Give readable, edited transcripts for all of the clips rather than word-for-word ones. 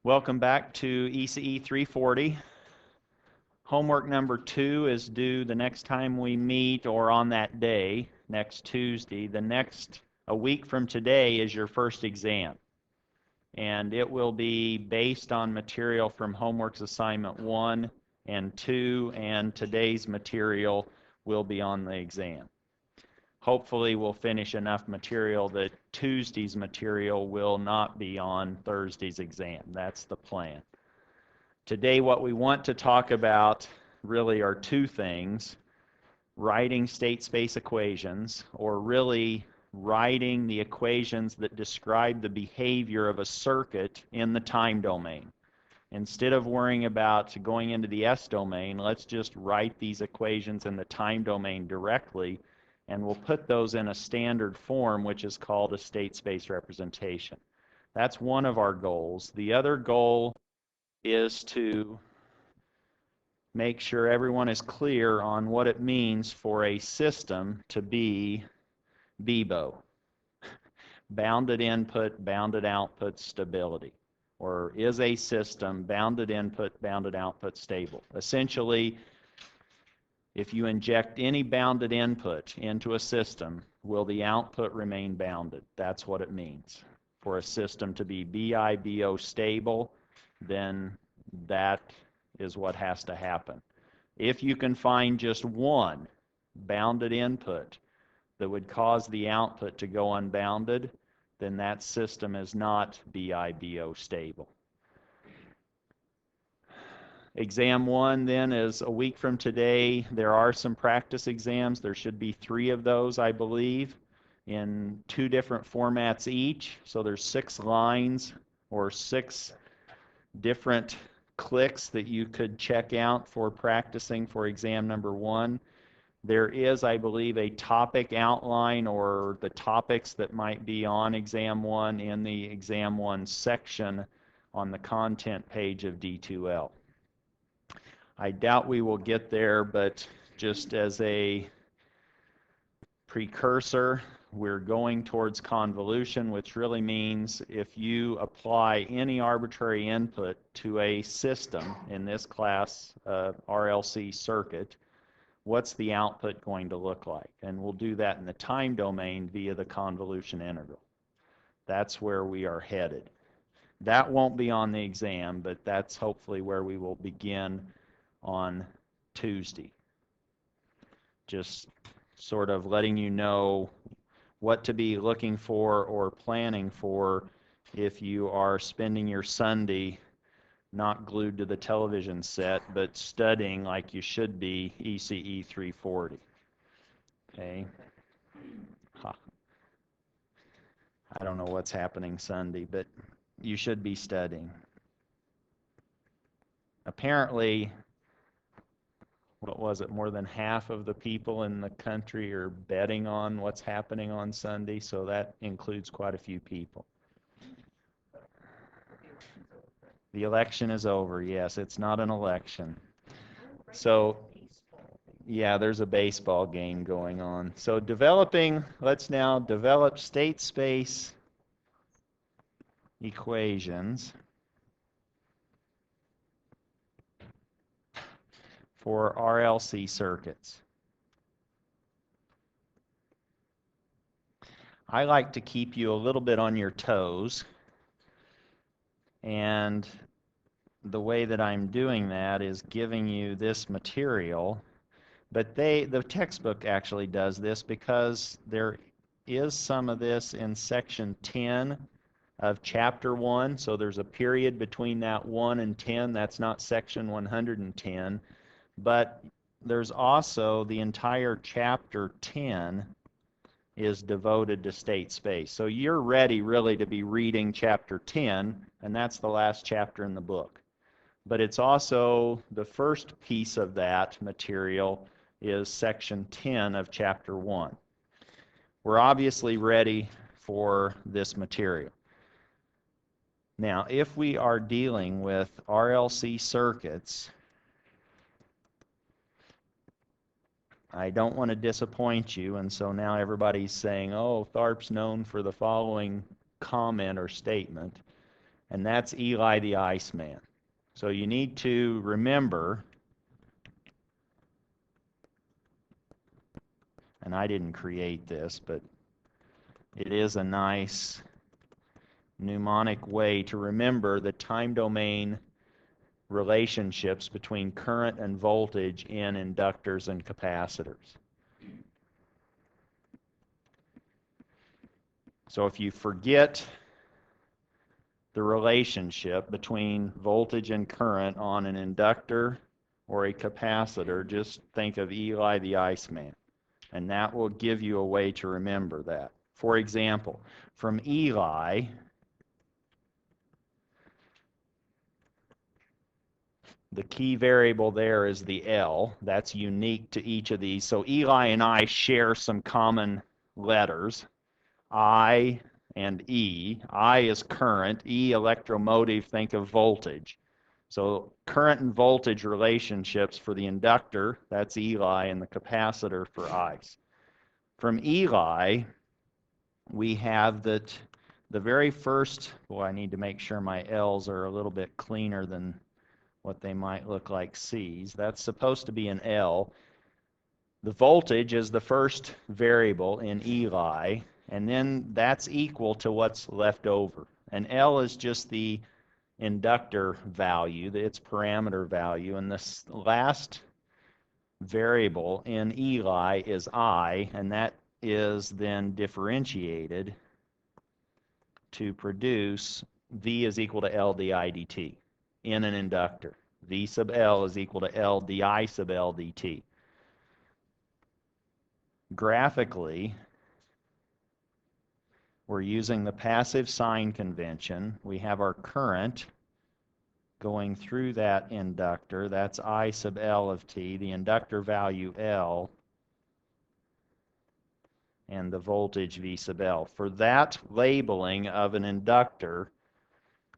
Welcome back to ECE 340. Homework number 2 is due the next time we meet or on that day, next Tuesday. A week from today is your first exam. And it will be based on material from Homeworks Assignment 1 and 2, and today's material will be on the exam. Hopefully we'll finish enough material that Tuesday's material will not be on Thursday's exam. That's the plan. Today what we want to talk about really are two things: writing state space equations, or really writing the equations that describe the behavior of a circuit in the time domain. Instead of worrying about going into the S domain, let's just write these equations in the time domain directly, and we'll put those in a standard form, which is called a state space representation. That's one of our goals. The other goal is to make sure everyone is clear on what it means for a system to be BIBO, bounded input, bounded output stability. Or is a system bounded input, bounded output stable? Essentially, if you inject any bounded input into a system, will the output remain bounded? That's what it means. For a system to be BIBO stable, then that is what has to happen. If you can find just one bounded input that would cause the output to go unbounded, then that system is not BIBO stable. Exam 1 then is a week from today. There are some practice exams. There should be 3 of those, I believe, in 2 different formats each. So there's 6 lines or 6 different clicks that you could check out for practicing for exam number 1. There is, I believe, a topic outline or the topics that might be on exam 1 in the exam 1 section on the content page of D2L. I doubt we will get there, but just as a precursor, we're going towards convolution, which really means if you apply any arbitrary input to a system, in this class, RLC circuit, what's the output going to look like? And we'll do that in the time domain via the convolution integral. That's where we are headed. That won't be on the exam, but that's hopefully where we will begin on Tuesday. Just sort of letting you know what to be looking for or planning for if you are spending your Sunday not glued to the television set, but studying like you should be ECE 340. Okay? I don't know what's happening Sunday, but you should be studying. Apparently, what was it, more than half of the people in the country are betting on what's happening on Sunday, so that includes quite a few people. The election is over. Yes, it's not an election. So, yeah, there's a baseball game going on. So let's now develop state space equations for RLC circuits. I like to keep you a little bit on your toes, and the way that I'm doing that is giving you this material, but the textbook actually does this because there is some of this in section 10 of chapter 1, so there's a period between that 1 and 10. That's not section 110, but there's also the entire chapter 10 is devoted to state space. So you're ready really to be reading chapter 10, and that's the last chapter in the book. But it's also the first piece of that material is section 10 of chapter 1. We're obviously ready for this material. Now, if we are dealing with RLC circuits, I don't want to disappoint you, and so now everybody's saying, oh, Tharp's known for the following comment or statement. and that's Eli the Iceman. So you need to remember, and I didn't create this, but it is a nice mnemonic way to remember the time domain relationships between current and voltage in inductors and capacitors. So if you forget the relationship between voltage and current on an inductor or a capacitor, just think of Eli the Iceman, and that will give you a way to remember that. For example, from Eli, the key variable there is the L. That's unique to each of these. So Eli and I share some common letters, I and E. I is current, E electromotive, think of voltage. So current and voltage relationships for the inductor, that's Eli, and the capacitor for ice. From Eli, we have that the very first, well, I need to make sure my L's are a little bit cleaner than what they might look like C's. That's supposed to be an L. The voltage is the first variable in Eli, and then that's equal to what's left over. And L is just the inductor value, its parameter value, and this last variable in Eli is I, and that is then differentiated to produce V is equal to L di dt in an inductor. V sub L is equal to L di sub L dt. Graphically, we're using the passive sign convention. We have our current going through that inductor. That's I sub L of t, the inductor value L, and the voltage V sub L. For that labeling of an inductor,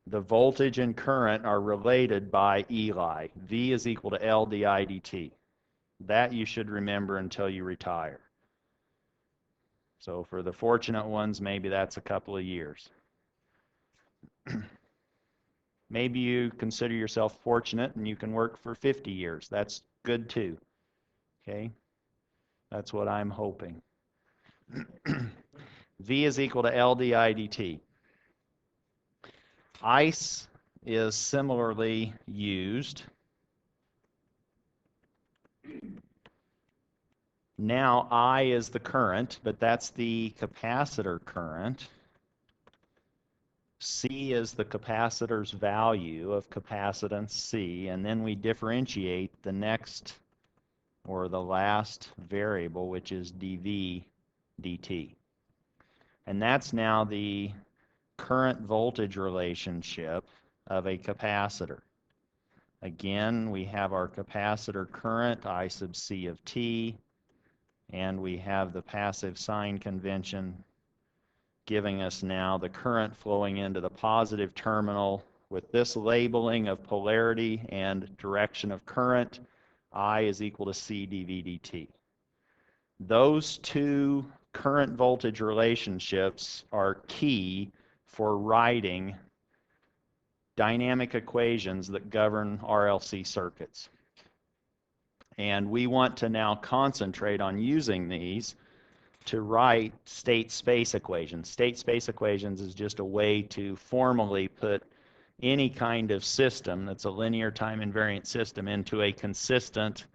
the voltage and current are related by Eli. V is equal to L di dt. That you should remember until you retire. So for the fortunate ones, maybe that's a couple of years. Maybe you consider yourself fortunate and you can work for 50 years. That's good too. Okay? That's what I'm hoping. V is equal to L di dt. Ice is similarly used. Now I is the current, but that's the capacitor current. C is the capacitor's value of capacitance C, and then we differentiate the next or the last variable, which is dV dt. And that's now the current voltage relationship of a capacitor. Again, we have our capacitor current, I sub C of t, and we have the passive sign convention giving us now the current flowing into the positive terminal with this labeling of polarity and direction of current. I is equal to C dV dt. Those two current voltage relationships are key for writing dynamic equations that govern RLC circuits. And we want to now concentrate on using these to write state-space equations. State-space equations is just a way to formally put any kind of system that's a linear time invariant system into a consistent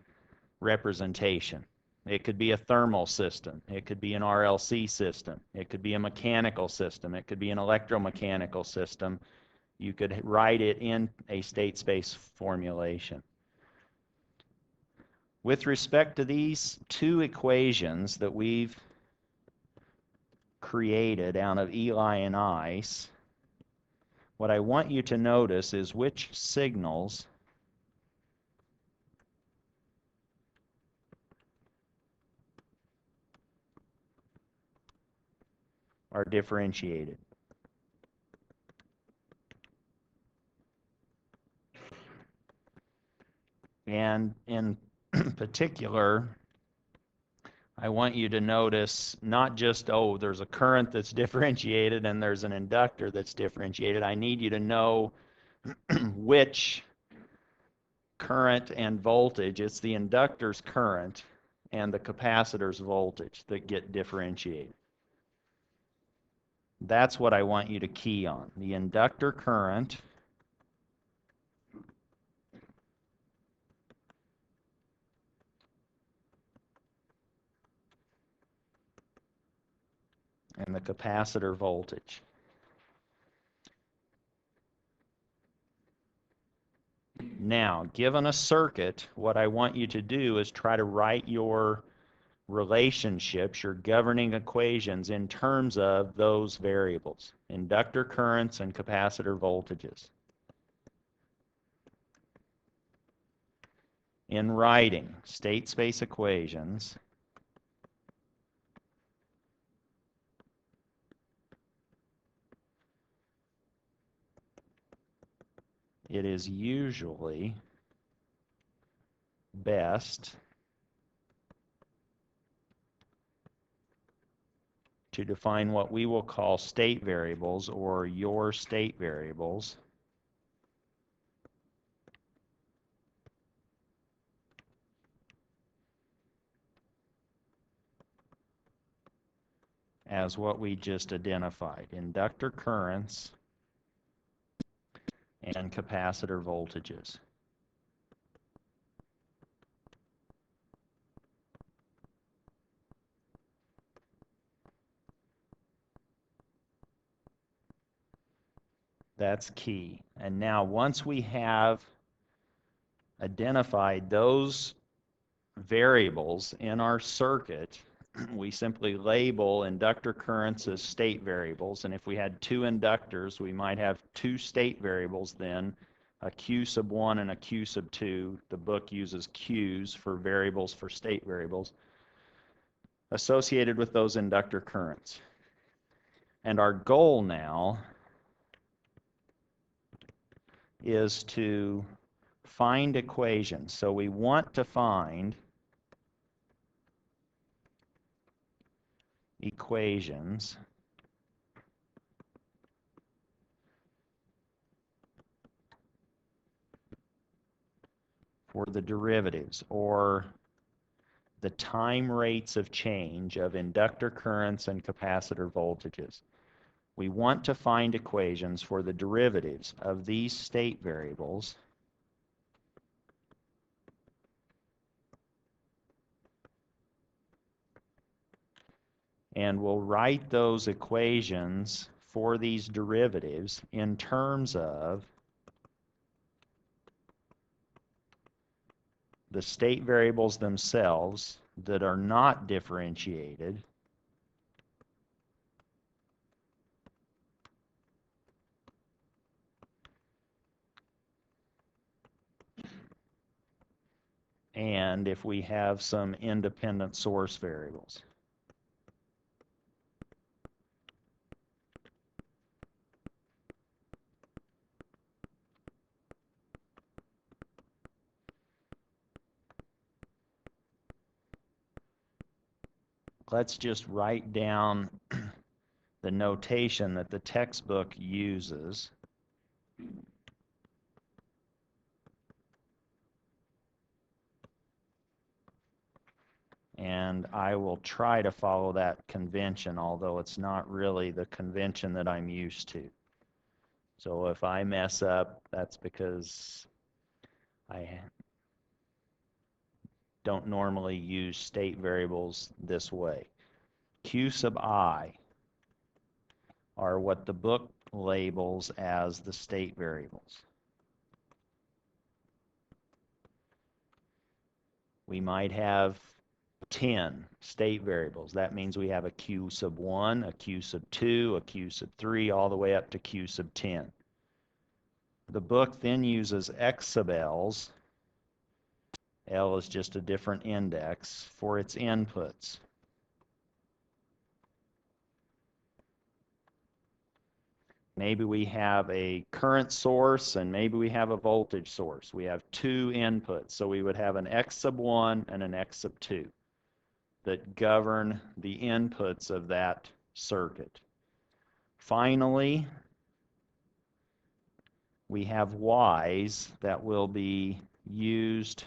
representation. It could be a thermal system. It could be an RLC system. It could be a mechanical system. It could be an electromechanical system. You could write it in a state-space formulation. With respect to these two equations that we've created out of Eli and ice, what I want you to notice is which signals are differentiated. And in particular, I want you to notice not just, oh, there's a current that's differentiated and there's an inductor that's differentiated. I need you to know which current and voltage. It's the inductor's current and the capacitor's voltage that get differentiated. That's what I want you to key on. The inductor current and the capacitor voltage. Now, given a circuit, what I want you to do is try to write your relationships, your governing equations, in terms of those variables, inductor currents and capacitor voltages. In writing state space equations, it is usually best to define what we will call state variables, or your state variables, as what we just identified: inductor currents and capacitor voltages. That's key. And now, once we have identified those variables in our circuit, we simply label inductor currents as state variables. And if we had two inductors, we might have two state variables then, a Q sub 1 and a Q sub 2. The book uses Q's for variables, for state variables, associated with those inductor currents. And our goal now is to find equations. So we want to find equations for the derivatives, or the time rates of change of inductor currents and capacitor voltages. We want to find equations for the derivatives of these state variables and we'll write those equations for these derivatives in terms of the state variables themselves that are not differentiated and if we have some independent source variables. Let's just write down the notation that the textbook uses. And I will try to follow that convention, although it's not really the convention that I'm used to. So if I mess up, that's because I don't normally use state variables this way. Q sub I are what the book labels as the state variables. We might have 10 state variables. That means we have a Q sub 1, a Q sub 2, a Q sub 3, all the way up to Q sub 10. The book then uses X sub L's. L is just a different index for its inputs. Maybe we have a current source and maybe we have a voltage source. We have two inputs, so we would have an X sub 1 and an X sub 2. that govern the inputs of that circuit. Finally, we have Y's that will be used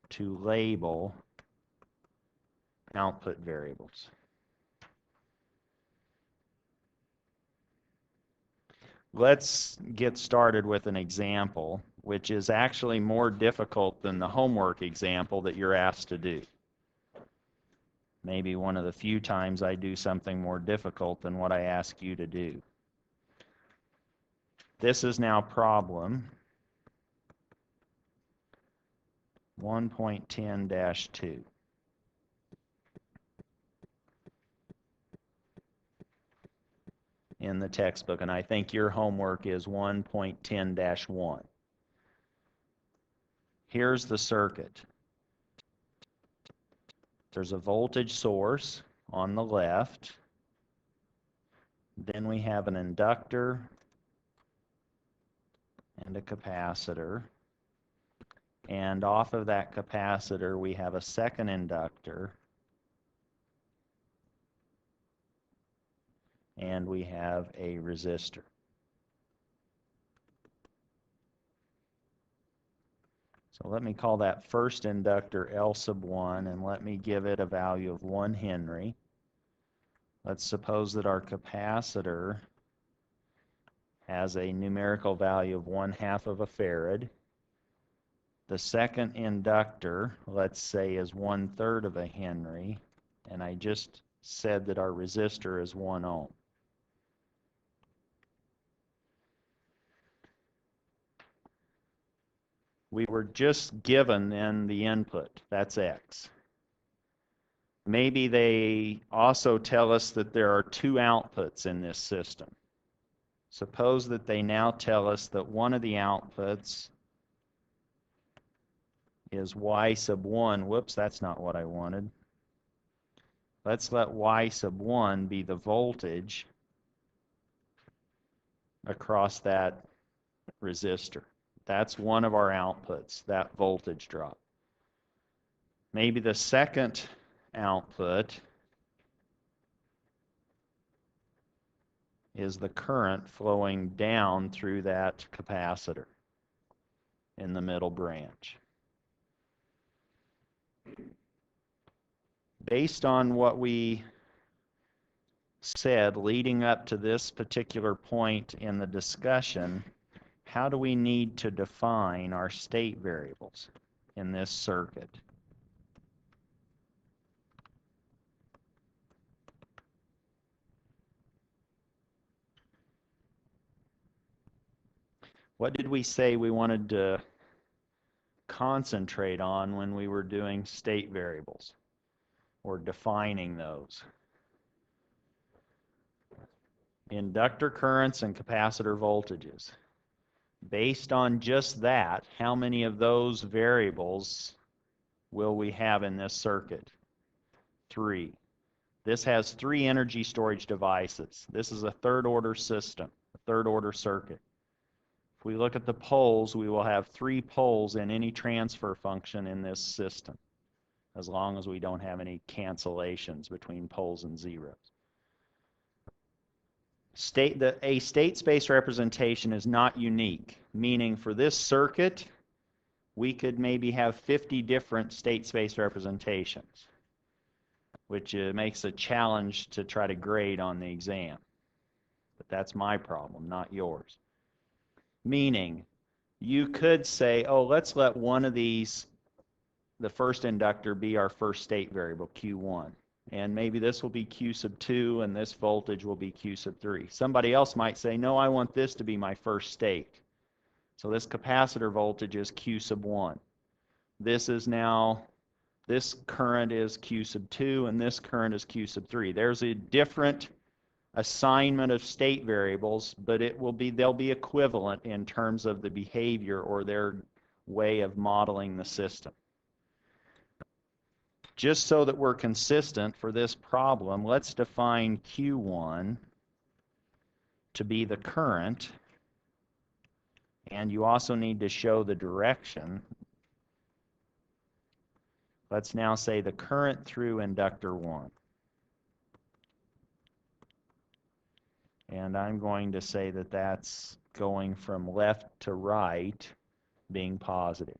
to label output variables. Let's get started with an example, which is actually more difficult than the homework example that you're asked to do. Maybe one of the few times I do something more difficult than what I ask you to do. This is now problem 1.10-2. in the textbook, and I think your homework is 1.10-1. Here's the circuit. There's a voltage source on the left. Then we have an inductor and a capacitor. And off of that capacitor, we have a second inductor. And we have a resistor. So let me call that first inductor L sub 1, and let me give it a value of 1 Henry. Let's suppose that our capacitor has a numerical value of 1/2 of a farad. The second inductor, let's say, is 1/3 of a Henry, and I just said that our resistor is 1 ohm. We were just given then the input, that's X. Maybe they also tell us that there are 2 outputs in this system. Suppose that they now tell us that one of the outputs is Y sub 1. Whoops, that's not what I wanted. Let's let Y sub 1 be the voltage across that resistor. That's one of our outputs, that voltage drop. Maybe the second output is the current flowing down through that capacitor in the middle branch. Based on what we said leading up to this particular point in the discussion, how do we need to define our state variables in this circuit? What did we say we wanted to concentrate on when we were doing state variables or defining those? Inductor currents and capacitor voltages. Based on just that, how many of those variables will we have in this circuit? 3. This has 3 energy storage devices. This is a third order system, a third order circuit. If we look at the poles, we will have 3 poles in any transfer function in this system, as long as we don't have any cancellations between poles and zeros. A state space representation is not unique, meaning for this circuit, we could maybe have 50 different state space representations, which makes a challenge to try to grade on the exam. But that's my problem, not yours. Meaning, you could say, oh, let's let one of these, the first inductor, be our first state variable, Q1. And maybe this will be Q sub 2, and this voltage will be Q sub 3. Somebody else might say, no, I want this to be my first state. So this capacitor voltage is Q sub 1. This current is Q sub 2, and this current is Q sub 3. There's a different assignment of state variables, but they'll be equivalent in terms of the behavior or their way of modeling the system. Just so that we're consistent for this problem, let's define Q1 to be the current, and you also need to show the direction. Let's now say the current through inductor 1. And I'm going to say that that's going from left to right, being positive.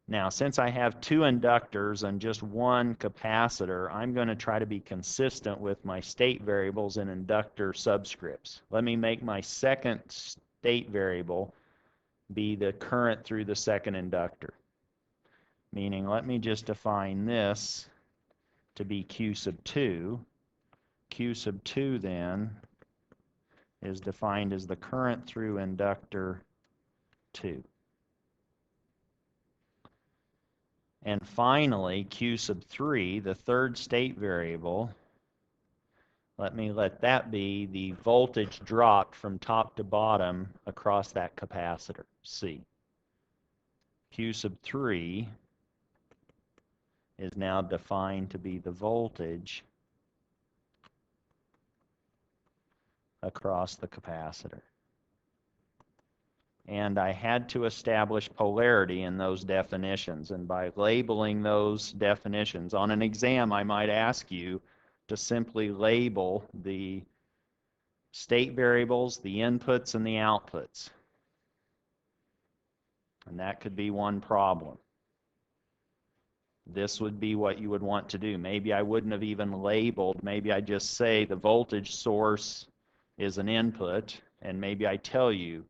Now, since I have 2 inductors and just 1 capacitor, I'm going to try to be consistent with my state variables and inductor subscripts. Let me make my second state variable be the current through the second inductor. Meaning, let me just define this to be Q sub 2. Q sub 2 then is defined as the current through inductor 2. And finally, Q sub 3, the third state variable, let that be the voltage dropped from top to bottom across that capacitor, C. Q sub 3 is now defined to be the voltage across the capacitor. And I had to establish polarity in those definitions. And by labeling those definitions, on an exam I might ask you to simply label the state variables, the inputs, and the outputs. And that could be one problem. This would be what you would want to do. Maybe I wouldn't have even labeled, maybe I just say the voltage source is an input, and maybe I tell you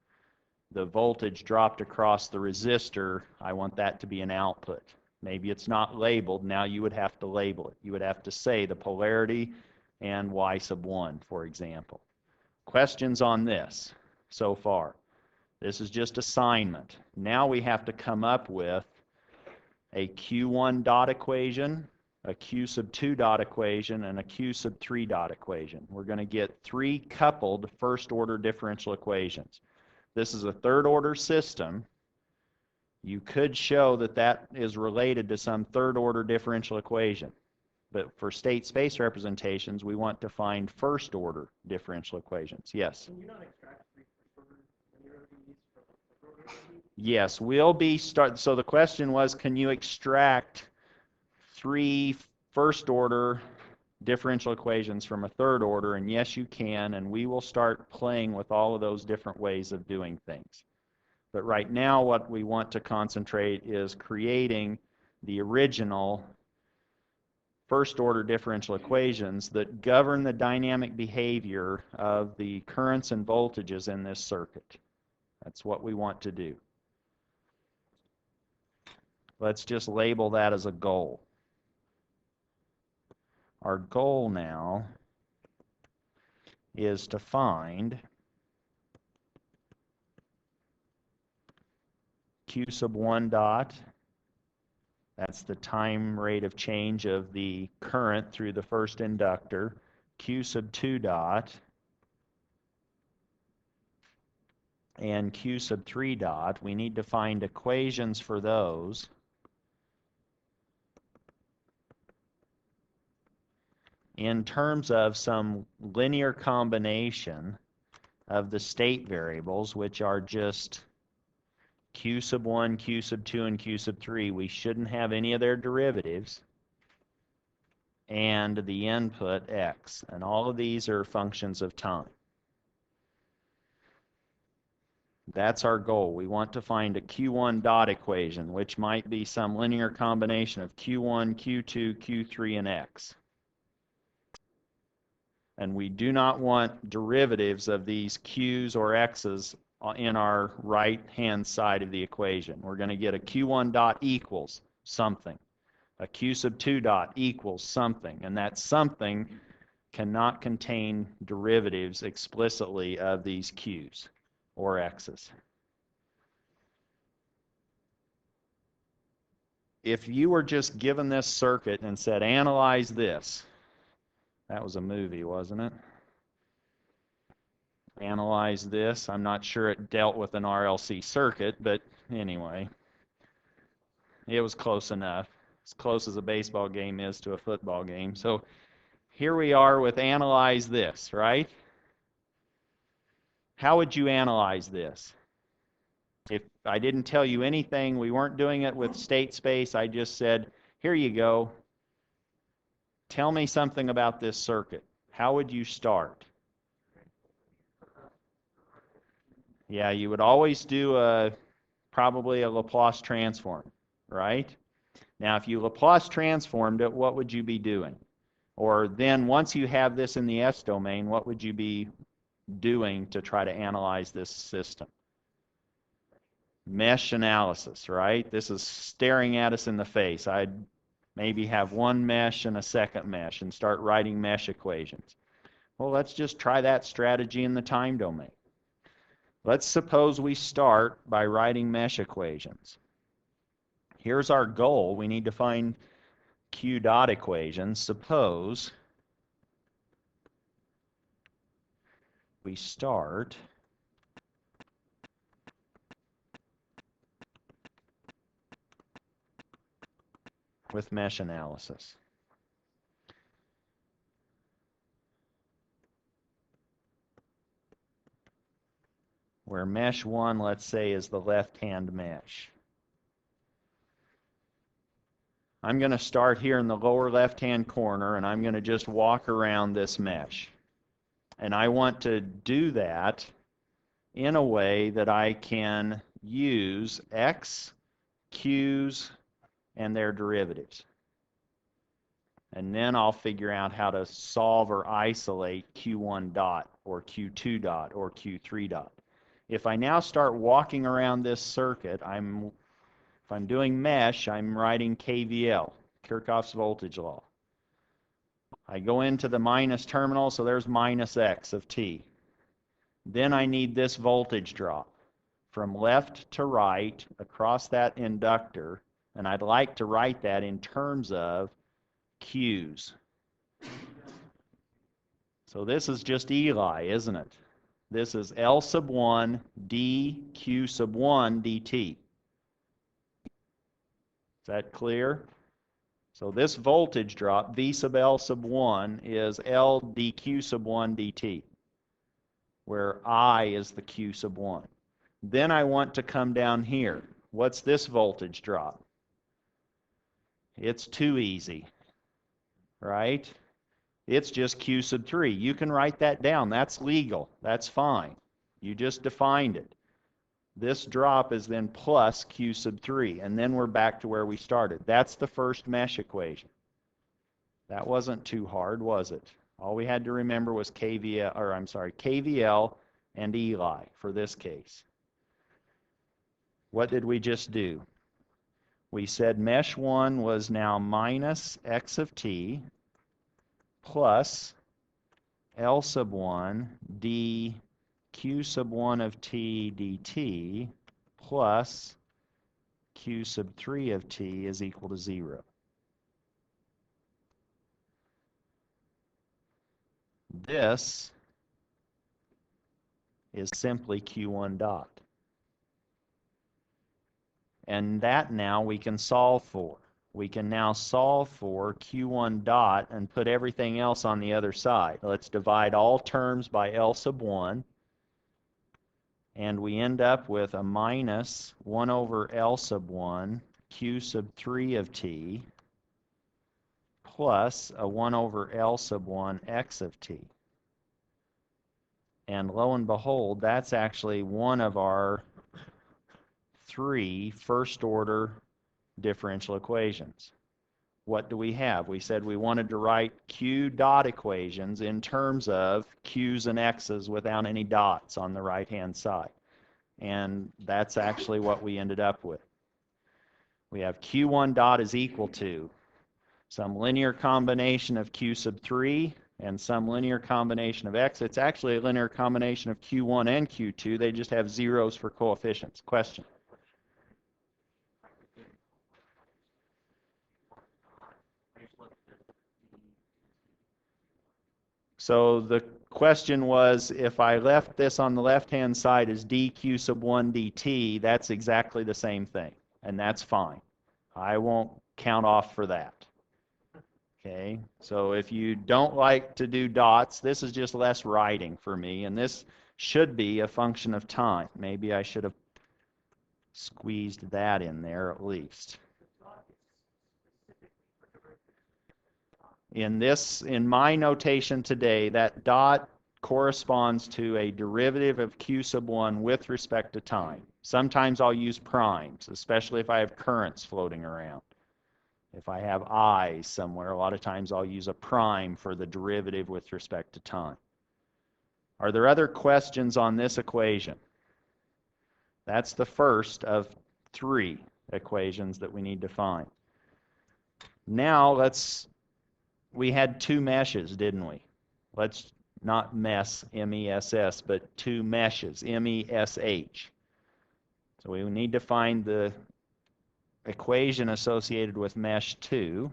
the voltage dropped across the resistor, I want that to be an output. Maybe it's not labeled. Now you would have to label it. You would have to say the polarity and Y sub 1, for example. Questions on this so far? This is just assignment. Now we have to come up with a Q1 dot equation, a Q sub 2 dot equation, and a Q sub 3 dot equation. We're going to get 3 coupled first order differential equations. This is a third order system. You could show that that is related to some third order differential equation. But for state space representations, we want to find first order differential equations. Yes? Can you not extract 3 first order linearities from the third order? Yes, we'll be so the question was, can you extract 3 first order differential equations from a third order? And yes, you can, and we will start playing with all of those different ways of doing things. But right now what we want to concentrate is creating the original first order differential equations that govern the dynamic behavior of the currents and voltages in this circuit. That's what we want to do. Let's just label that as a goal. Our goal now is to find Q sub 1 dot, that's the time rate of change of the current through the first inductor, Q sub 2 dot, and Q sub 3 dot. We need to find equations for those. In terms of some linear combination of the state variables, which are just Q sub 1, Q sub 2, and Q sub 3, we shouldn't have any of their derivatives, and the input x. And all of these are functions of time. That's our goal. We want to find a Q1 dot equation, which might be some linear combination of Q1, Q2, Q3, and x. And we do not want derivatives of these q's or x's in our right-hand side of the equation. We're going to get a Q1 dot equals something. A Q sub 2 dot equals something. And that something cannot contain derivatives explicitly of these q's or x's. If you were just given this circuit and said, analyze this, that was a movie, wasn't it? Analyze this. I'm not sure it dealt with an RLC circuit, but anyway, it was close enough. As close as a baseball game is to a football game. So here we are with analyze this, right? How would you analyze this? If I didn't tell you anything, we weren't doing it with state space, I just said, here you go. Tell me something about this circuit. How would you start? Yeah, you would always do probably a Laplace transform, right? Now, if you Laplace transformed it, what would you be doing? Or then once you have this in the S domain, what would you be doing to try to analyze this system? Mesh analysis, right? This is staring at us in the face. I'd maybe have one mesh and a second mesh and start writing mesh equations. Well, let's just try that strategy in the time domain. Let's suppose we start by writing mesh equations. Here's our goal. We need to find Q dot equations. Suppose we start with mesh analysis. Where mesh 1, let's say, is the left-hand mesh. I'm going to start here in the lower left-hand corner, and I'm going to just walk around this mesh. And I want to do that in a way that I can use x, q's, and their derivatives. And then I'll figure out how to solve or isolate q1 dot or q2 dot or q3 dot. If I now start walking around this circuit, if I'm doing mesh, I'm writing KVL, Kirchhoff's voltage law. I go into the minus terminal, so there's minus x of t. Then I need this voltage drop from left to right across that inductor, and I'd like to write that in terms of Q's. So this is just Eli, isn't it? This is L sub 1 dQ sub 1 dt. Is that clear? So this voltage drop, V sub L sub 1, is L dQ sub 1 dt, where I is the Q sub 1. Then I want to come down here. What's this voltage drop? It's too easy, right? It's just Q sub 3. You can write that down. That's legal. That's fine. You just defined it. This drop is then plus Q sub 3, and then we're back to where we started. That's the first mesh equation. That wasn't too hard, was it? All we had to remember was KVL and Eli for this case. What did we just do? We said mesh 1 was now minus x of t plus L sub 1 d Q sub 1 of t dt plus Q sub 3 of t is equal to 0. This is simply Q1 dot. And that now we can solve for. We can now solve for Q1 dot and put everything else on the other side. Let's divide all terms by L sub 1. And we end up with a minus 1 over L sub 1 Q sub 3 of t plus a 1 over L sub 1 x of t. And lo and behold, that's actually one of our 3 first-order differential equations. What do we have? We said we wanted to write Q dot equations in terms of Q's and X's without any dots on the right-hand side. And that's actually what we ended up with. We have Q1 dot is equal to some linear combination of Q sub 3 and some linear combination of X. It's actually a linear combination of Q1 and Q2. They just have zeros for coefficients. Question? So the question was, if I left this on the left-hand side as dq sub 1 dt, that's exactly the same thing, and that's fine. I won't count off for that. Okay, so if you don't like to do dots, this is just less writing for me, and this should be a function of time. Maybe I should have squeezed that in there at least. In my notation today, that dot corresponds to a derivative of q sub 1 with respect to time. Sometimes I'll use primes, especially if I have currents floating around. If I have i's somewhere, a lot of times I'll use a prime for the derivative with respect to time. Are there other questions on this equation? That's the first of 3 equations that we need to find. Now we had 2 meshes, didn't we? Let's not mess, M-E-S-S, but 2 meshes, M-E-S-H. So we need to find the equation associated with mesh 2.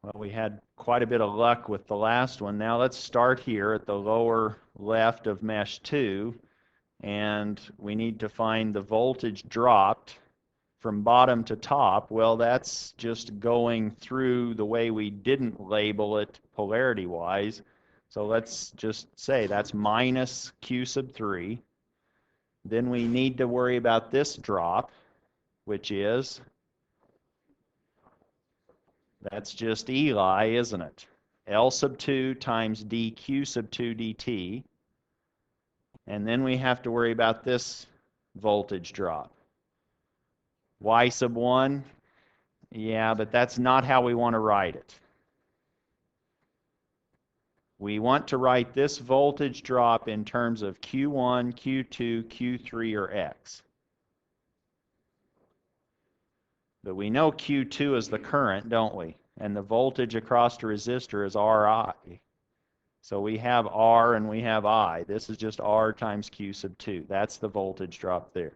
Well, we had quite a bit of luck with the last one. Now let's start here at the lower left of mesh 2, and we need to find the voltage dropped from bottom to top. Well, that's just going through the way we didn't label it polarity-wise. So let's just say that's minus q sub 3. Then we need to worry about this drop, which is, that's just Eli, isn't it? L sub 2 times dq sub 2 dt. And then we have to worry about this voltage drop. Y sub 1, yeah, but that's not how we want to write it. We want to write this voltage drop in terms of Q1, Q2, Q3, or X. But we know Q2 is the current, don't we? And the voltage across the resistor is Ri. So we have R and we have I. This is just R times Q sub 2. That's the voltage drop there.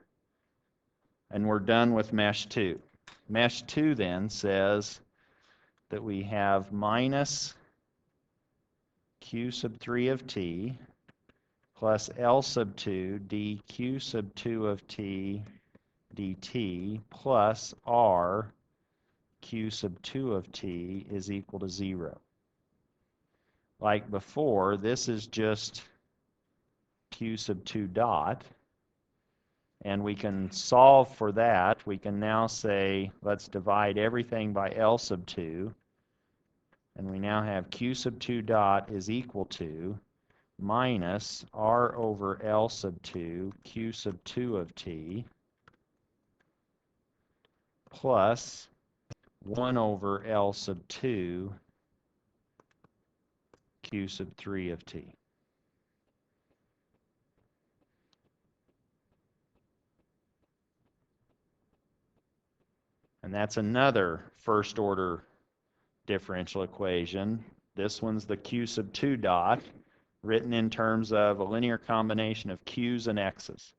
And we're done with mesh 2. Mesh 2 then says that we have minus Q sub 3 of t plus L sub 2 dq sub 2 of t dt plus R q sub 2 of t is equal to 0. Like before, this is just q sub 2 dot. And we can solve for that. We can now say, let's divide everything by L sub 2. And we now have q sub 2 dot is equal to minus R over L sub 2, q sub 2 of t, plus 1 over L sub 2, q sub 3 of t. And that's another first order differential equation. This one's the q sub 2 dot, written in terms of a linear combination of q's and x's.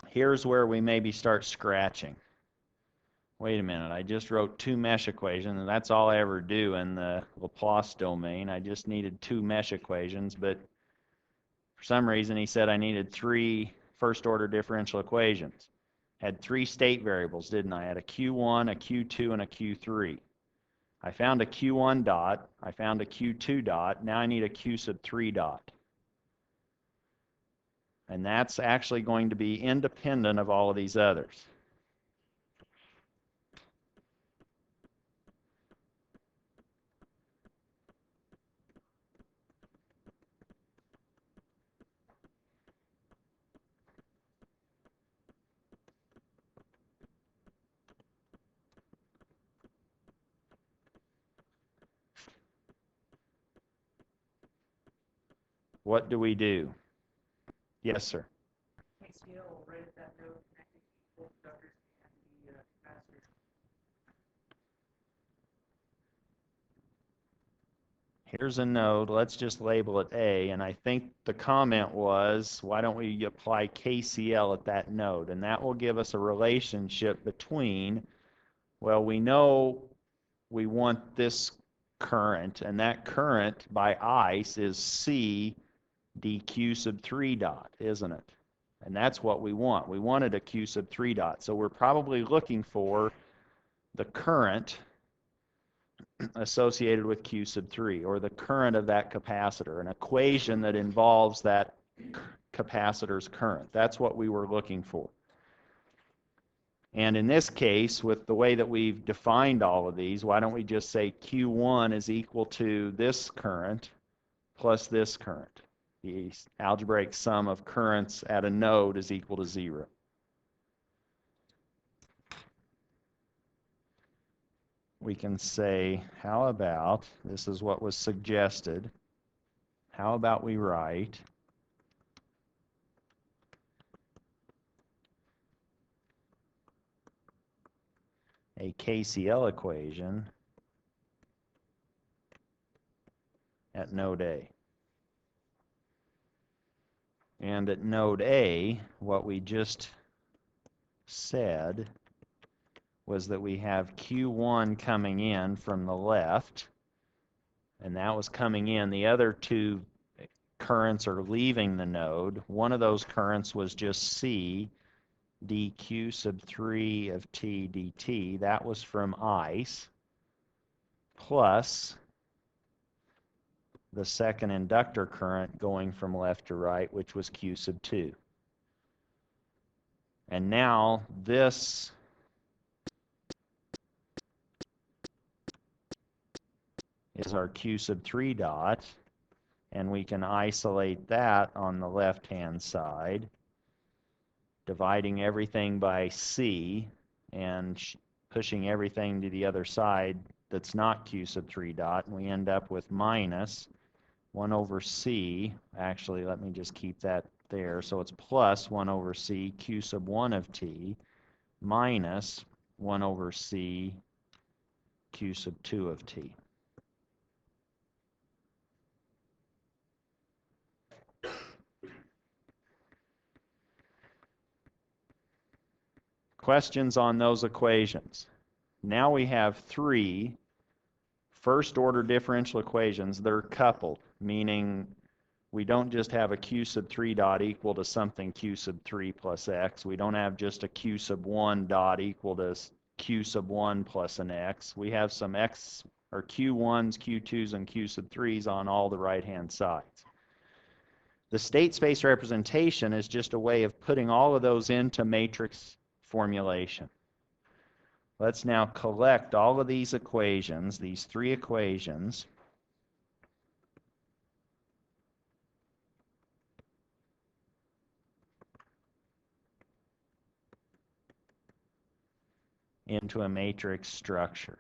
Here's where we maybe start scratching. Wait a minute, I just wrote 2 mesh equations, and that's all I ever do in the Laplace domain. I just needed 2 mesh equations, but for some reason he said I needed 3 first order differential equations. Had 3 state variables, didn't I? I had a Q1, a Q2, and a Q3. I found a Q1 dot, I found a Q2 dot, now I need a Q sub 3 dot. And that's actually going to be independent of all of these others. What do we do? Yes, sir. Here's a node, let's just label it A, and I think the comment was, why don't we apply KCL at that node? And that will give us a relationship between, well, we know we want this current, and that current by ice is C dq sub 3 dot, isn't it? And that's what we want. We wanted a Q sub 3 dot. So we're probably looking for the current associated with Q sub 3, or the current of that capacitor, an equation that involves that capacitor's current. That's what we were looking for. And in this case, with the way that we've defined all of these, why don't we just say Q1 is equal to this current plus this current? The algebraic sum of currents at a node is equal to 0. We can say, how about, this is what was suggested, how about we write a KCL equation at node A. And at node A, what we just said was that we have Q1 coming in from the left, and that was coming in. The other two currents are leaving the node. One of those currents was just C dq sub 3 of t dt. That was from ice, plus the second inductor current going from left to right, which was Q sub 2. And now this is our Q sub 3 dot, and we can isolate that on the left-hand side, dividing everything by C and pushing everything to the other side that's not Q sub 3 dot, and we end up with minus 1 over C. Actually, let me just keep that there. So it's plus 1 over C Q sub 1 of t minus 1 over C Q sub 2 of t. Questions on those equations? Now we have three first-order differential equations that are coupled, meaning we don't just have a Q sub 3 dot equal to something Q sub 3 plus x. We don't have just a Q sub 1 dot equal to Q sub 1 plus an x. We have some x, or Q1s, Q2s, and Q sub 3s on all the right-hand sides. The state space representation is just a way of putting all of those into matrix formulation. Let's now collect all of these equations, these three equations, into a matrix structure.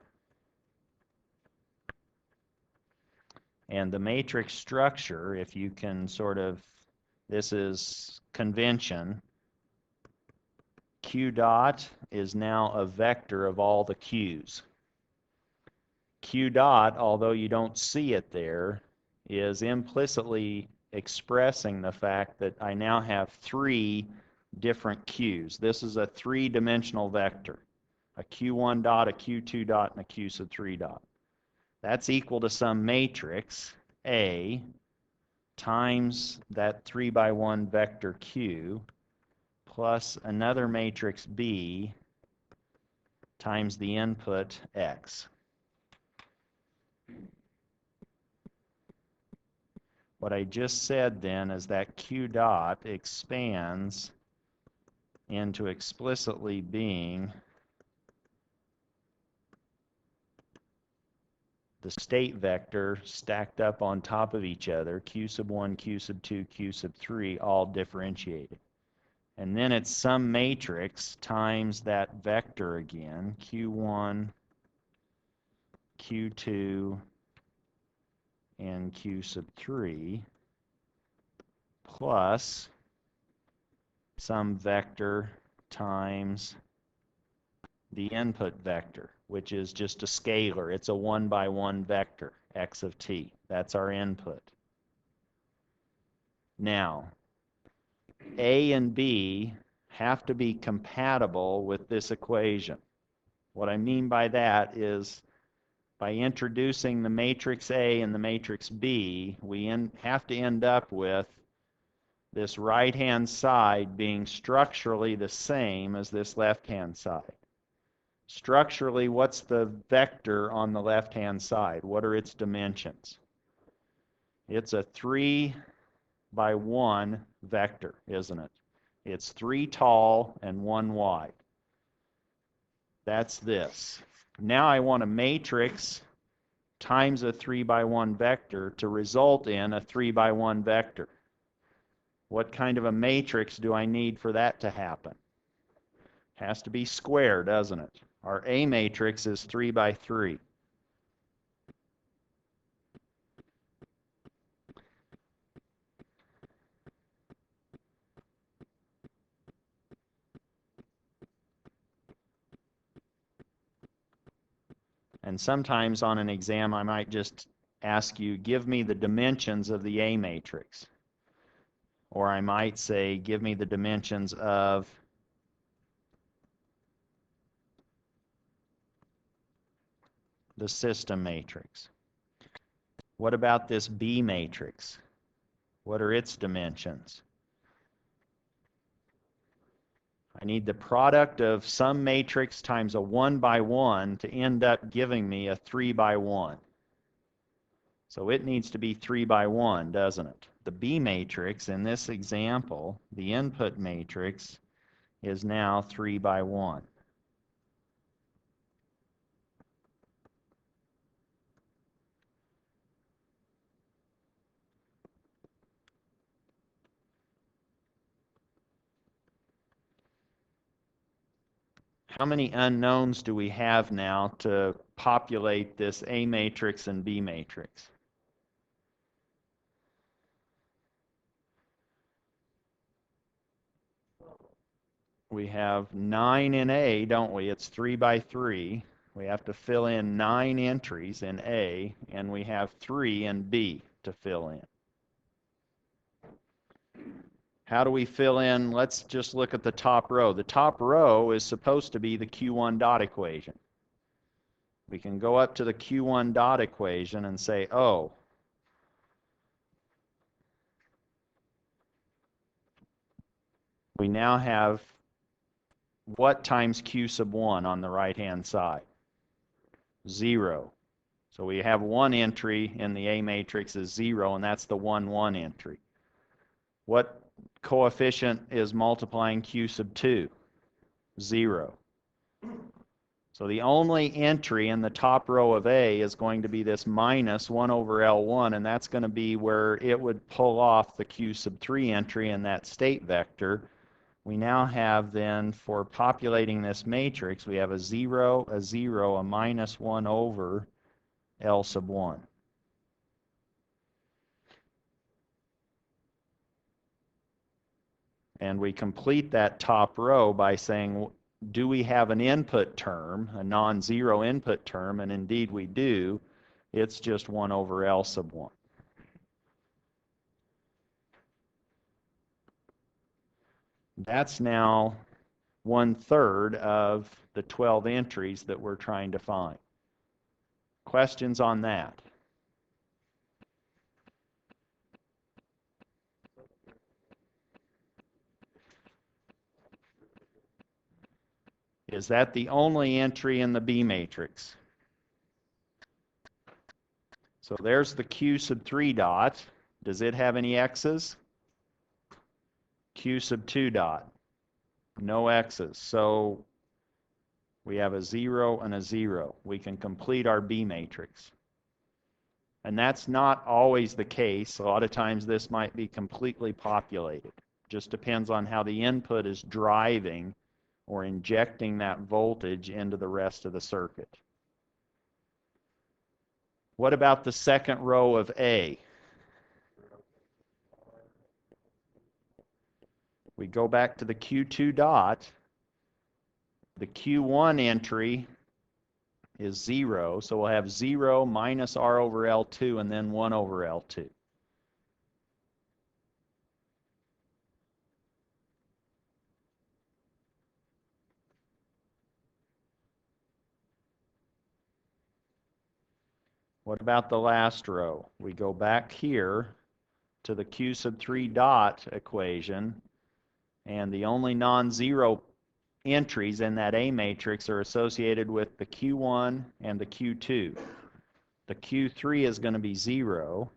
And the matrix structure, if you can sort of, this is convention, Q dot is now a vector of all the Q's. Q dot, although you don't see it there, is implicitly expressing the fact that I now have three different Q's. This is a three-dimensional vector, a Q1 dot, a Q2 dot, and a Q sub 3 dot. That's equal to some matrix A times that 3 by 1 vector Q plus another matrix B times the input X. What I just said then is that Q dot expands into explicitly being the state vector stacked up on top of each other, Q sub 1, Q sub 2, Q sub 3, all differentiated. And then it's some matrix times that vector again, Q1, Q2, and Q sub 3, plus some vector times the input vector, which is just a scalar. It's a 1 by 1 vector, x of t. That's our input. Now, A and B have to be compatible with this equation. What I mean by that is by introducing the matrix A and the matrix B, we have to end up with this right-hand side being structurally the same as this left-hand side. Structurally, what's the vector on the left-hand side? What are its dimensions? It's a 3 by 1 vector, isn't it? It's 3 tall and 1 wide. That's this. Now I want a matrix times a 3 by 1 vector to result in a 3 by 1 vector. What kind of a matrix do I need for that to happen? Has to be square, doesn't it? Our A matrix is 3 by 3. And sometimes on an exam I might just ask you, give me the dimensions of the A matrix. Or I might say, give me the dimensions of the system matrix. What about this B matrix? What are its dimensions? I need the product of some matrix times a 1 by 1 to end up giving me a 3 by 1. So it needs to be 3 by 1, doesn't it? The B matrix, in this example, the input matrix, is now 3 by 1. How many unknowns do we have now to populate this A matrix and B matrix? We have 9 in A, don't we? It's 3 by 3. We have to fill in 9 entries in A, and we have 3 in B to fill in. How do we fill in? Let's just look at the top row. The top row is supposed to be the Q1 dot equation. We can go up to the Q1 dot equation and say, oh, we now have what times Q sub 1 on the right-hand side? 0. So we have one entry in the A matrix is 0, and that's the 1, 1 entry. What coefficient is multiplying Q sub 2? 0. So the only entry in the top row of A is going to be this minus 1 over L1, and that's going to be where it would pull off the Q sub 3 entry in that state vector. We now have then, for populating this matrix, we have a 0, a minus 1 over L sub 1. And we complete that top row by saying, do we have an input term, a non-zero input term? And indeed we do. It's just 1 over L sub 1. That's now 1/3 of the 12 entries that we're trying to find. Questions on that? Is that the only entry in the B matrix? So there's the Q sub 3 dot. Does it have any x's? Q sub 2 dot. No x's. So we have a 0 and a 0. We can complete our B matrix. And that's not always the case. A lot of times this might be completely populated. Just depends on how the input is driving or injecting that voltage into the rest of the circuit. What about the second row of A? We go back to the Q2 dot. The Q1 entry is 0, so we'll have 0 minus R over L2 and then 1 over L2. What about the last row? We go back here to the Q sub 3 dot equation, and the only non-zero entries in that A matrix are associated with the Q1 and the Q2. The Q3 is going to be 0.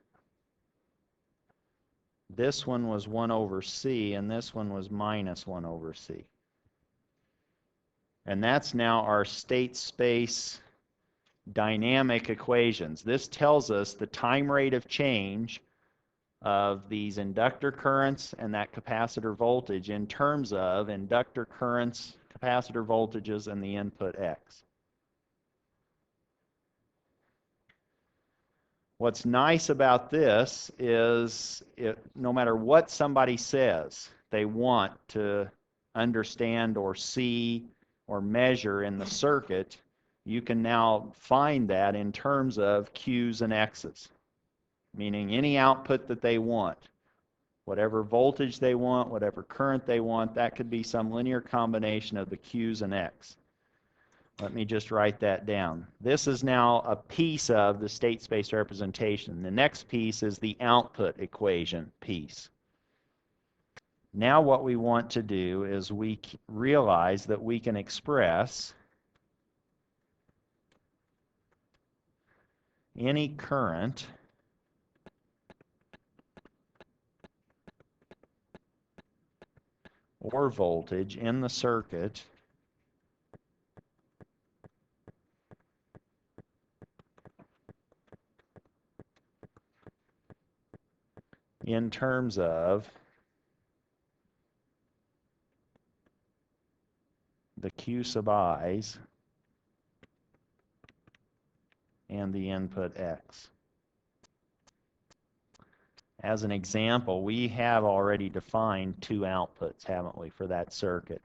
This one was 1 over C, and this one was minus 1 over C. And that's now our state space dynamic equations. This tells us the time rate of change of these inductor currents and that capacitor voltage in terms of inductor currents, capacitor voltages, and the input X. What's nice about this is no matter what somebody says they want to understand or see or measure in the circuit, you can now find that in terms of Q's and X's, meaning any output that they want, whatever voltage they want, whatever current they want, that could be some linear combination of the Q's and X. Let me just write that down. This is now a piece of the state space representation. The next piece is the output equation piece. Now what we want to do is we realize that we can express any current or voltage in the circuit in terms of the Q sub i's and the input X. As an example, we have already defined two outputs, haven't we, for that circuit?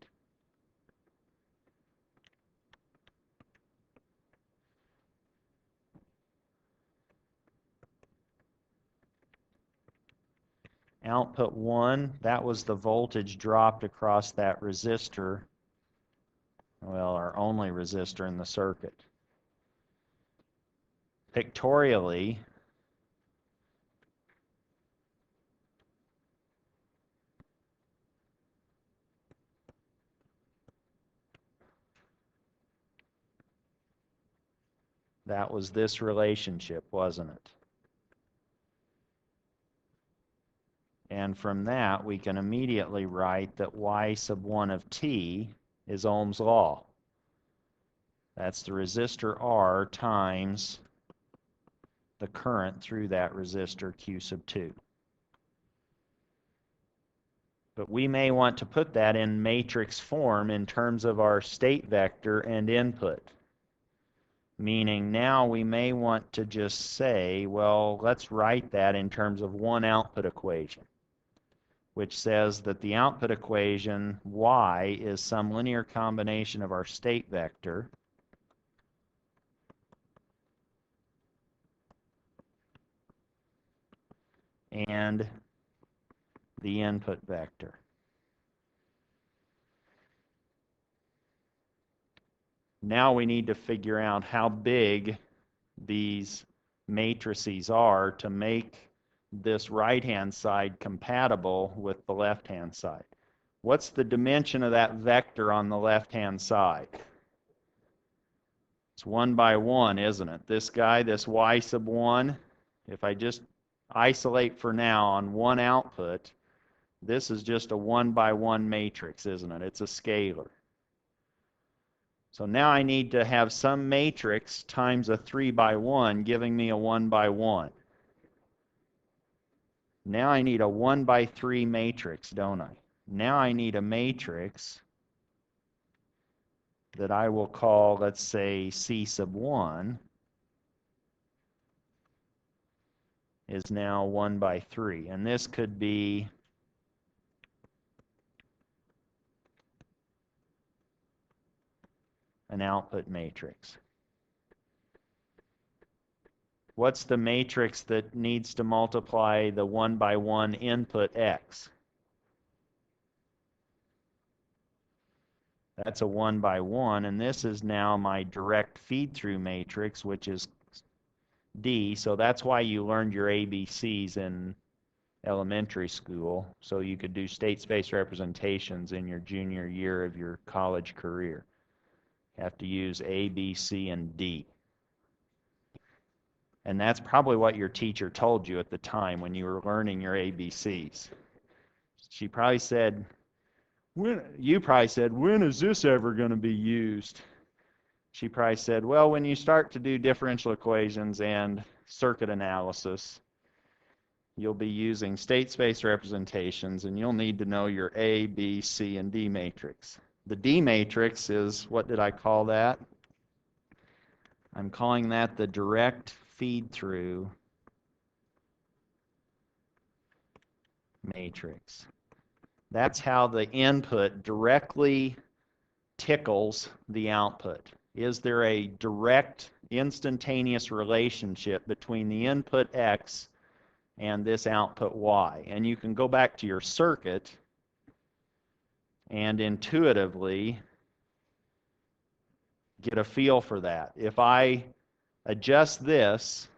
Output 1, that was the voltage dropped across that resistor, well, our only resistor in the circuit. Pictorially, that was this relationship, wasn't it? And from that, we can immediately write that Y sub 1 of T is Ohm's law. That's the resistor R times the current through that resistor Q sub 2. But we may want to put that in matrix form in terms of our state vector and input. Meaning now we may want to just say, well, let's write that in terms of one output equation, which says that the output equation, Y, is some linear combination of our state vector and the input vector. Now we need to figure out how big these matrices are to make this right-hand side compatible with the left-hand side. What's the dimension of that vector on the left-hand side? It's 1 by 1, isn't it? This guy, this Y sub 1, if I just isolate for now on one output, this is just a 1 by 1 matrix, isn't it? It's a scalar. So now I need to have some matrix times a 3 by 1 giving me a 1 by 1. Now I need a 1 by 3 matrix, don't I? Now I need a matrix that I will call, let's say, C sub 1 is now 1 by 3. And this could be an output matrix. What's the matrix that needs to multiply the 1 by 1 input X? That's a 1 by 1, and this is now my direct feed-through matrix, which is D, so that's why you learned your ABCs in elementary school, so you could do state space representations in your junior year of your college career. You have to use A, B, C, and D. And that's probably what your teacher told you at the time when you were learning your ABCs. She probably said, you probably said, when is this ever going to be used? She probably said, well, when you start to do differential equations and circuit analysis, you'll be using state space representations, and you'll need to know your A, B, C, and D matrix. The D matrix is, what did I call that? I'm calling that the direct feed-through matrix. That's how the input directly tickles the output. Is there a direct, instantaneous relationship between the input X and this output Y? And you can go back to your circuit and intuitively get a feel for that. If I adjust this,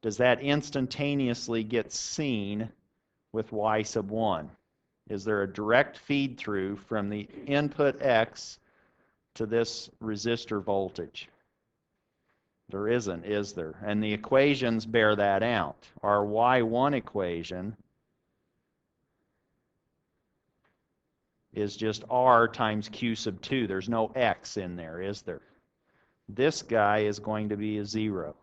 does that instantaneously get seen with Y sub 1? Is there a direct feed through from the input X to this resistor voltage? There isn't, is there? And the equations bear that out. Our Y1 equation is just R times Q sub 2. There's no X in there, is there? This guy is going to be a 0.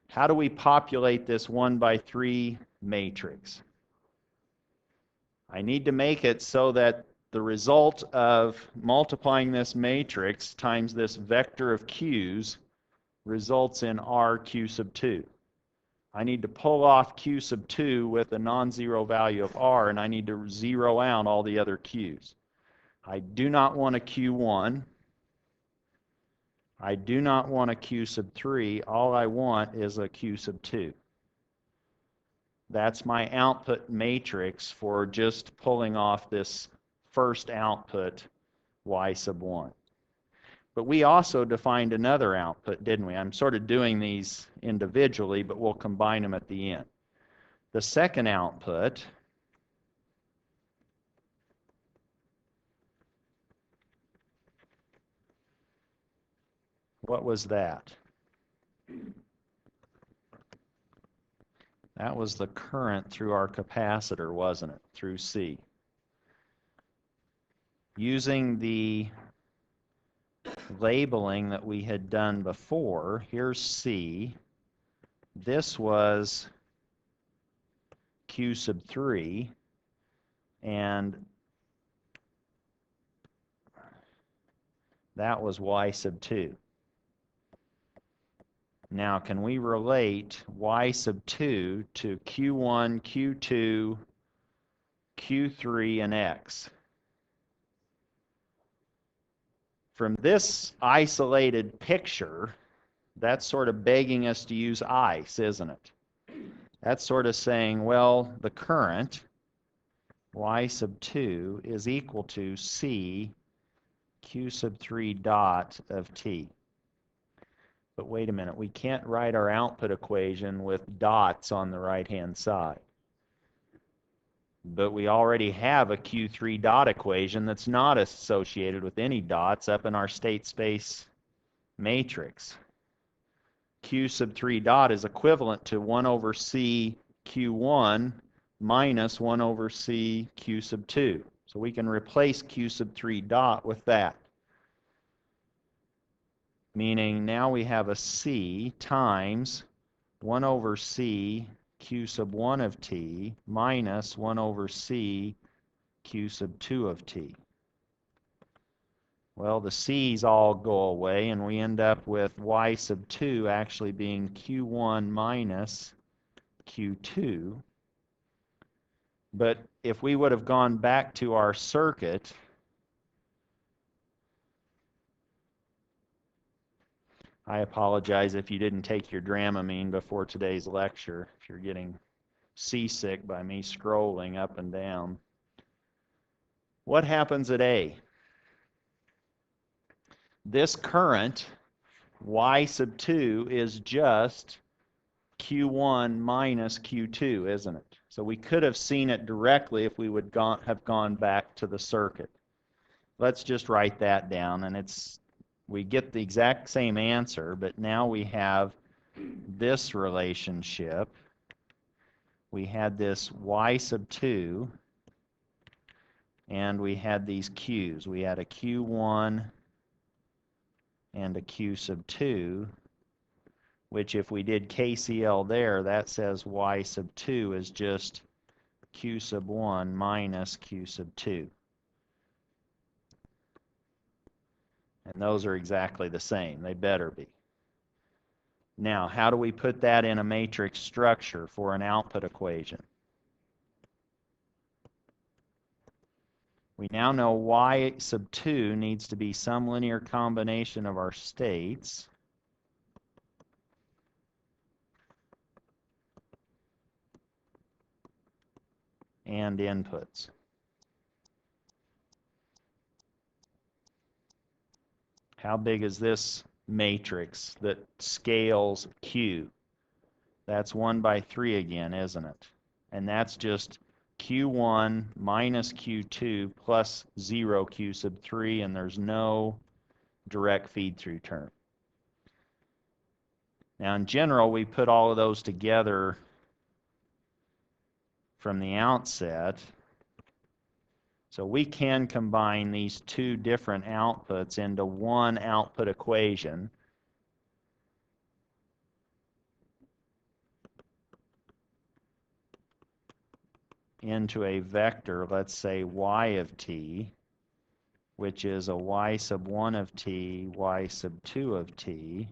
How do we populate this 1 by 3 matrix? I need to make it so that the result of multiplying this matrix times this vector of q's results in R Q sub 2. I need to pull off Q sub 2 with a non-zero value of R, and I need to zero out all the other q's. I do not want a Q1. I do not want a Q sub 3. All I want is a Q sub 2. That's my output matrix for just pulling off this first output, Y sub 1. But we also defined another output, didn't we? I'm sort of doing these individually, but we'll combine them at the end. The second output what was that? That was the current through our capacitor, wasn't it? Through C. Using the labeling that we had done before, here's C. This was Q sub 3, and that was Y sub 2. Now, can we relate Y sub 2 to Q1, Q2, Q3, and X? From this isolated picture, that's sort of begging us to use ice, isn't it? That's sort of saying, well, the current, Y sub 2, is equal to C Q sub 3 dot of T. But wait a minute, we can't write our output equation with dots on the right-hand side. But we already have a Q3 dot equation that's not associated with any dots up in our state space matrix. Q sub 3 dot is equivalent to 1 over C Q1 minus 1 over C Q sub 2. So we can replace Q sub 3 dot with that. Meaning now we have a C times 1 over C Q sub 1 of T minus 1 over C Q sub 2 of T. Well, the C's all go away, and we end up with Y sub 2 actually being Q1 minus Q2. But if we would have gone back to our circuit, I apologize if you didn't take your Dramamine before today's lecture, if you're getting seasick by me scrolling up and down. What happens at A? This current, Y sub 2, is just Q1 minus Q2, isn't it? So we could have seen it directly if we would have gone back to the circuit. Let's just write that down, and we get the exact same answer, but now we have this relationship. We had this y sub 2, and we had these q's. We had a q1 and a q sub 2, which if we did KCL there, that says y sub 2 is just q sub 1 minus q sub 2. And those are exactly the same. They better be. Now, how do we put that in a matrix structure for an output equation? We now know y sub 2 needs to be some linear combination of our states. And inputs. How big is this matrix that scales Q? That's 1 by 3 again, isn't it? And that's just Q1 minus Q2 plus 0 Q sub 3, and there's no direct feed-through term. Now, in general, we put all of those together from the outset. So we can combine these two different outputs into one output equation. Into a vector, let's say y of t, which is a y sub 1 of t, y sub 2 of t,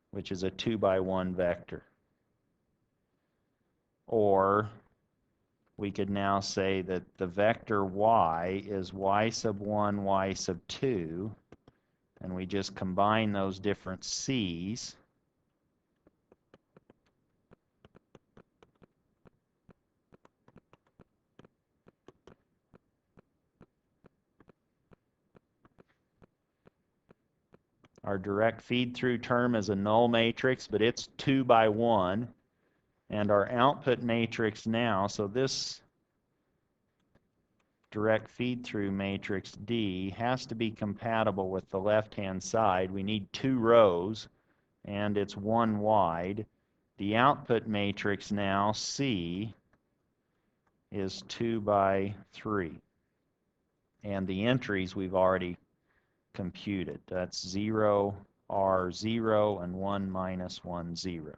which is a 2 by 1 vector. Or we could now say that the vector y is y sub 1, y sub 2, and we just combine those different c's. Our direct feed-through term is a null matrix, but it's 2 by 1. And our output matrix now, so this direct feed-through matrix D has to be compatible with the left-hand side. We need 2 rows, and it's 1 wide. The output matrix now, C, is 2 by 3. And the entries we've already computed. That's 0, R, 0, and 1 minus 1, 0.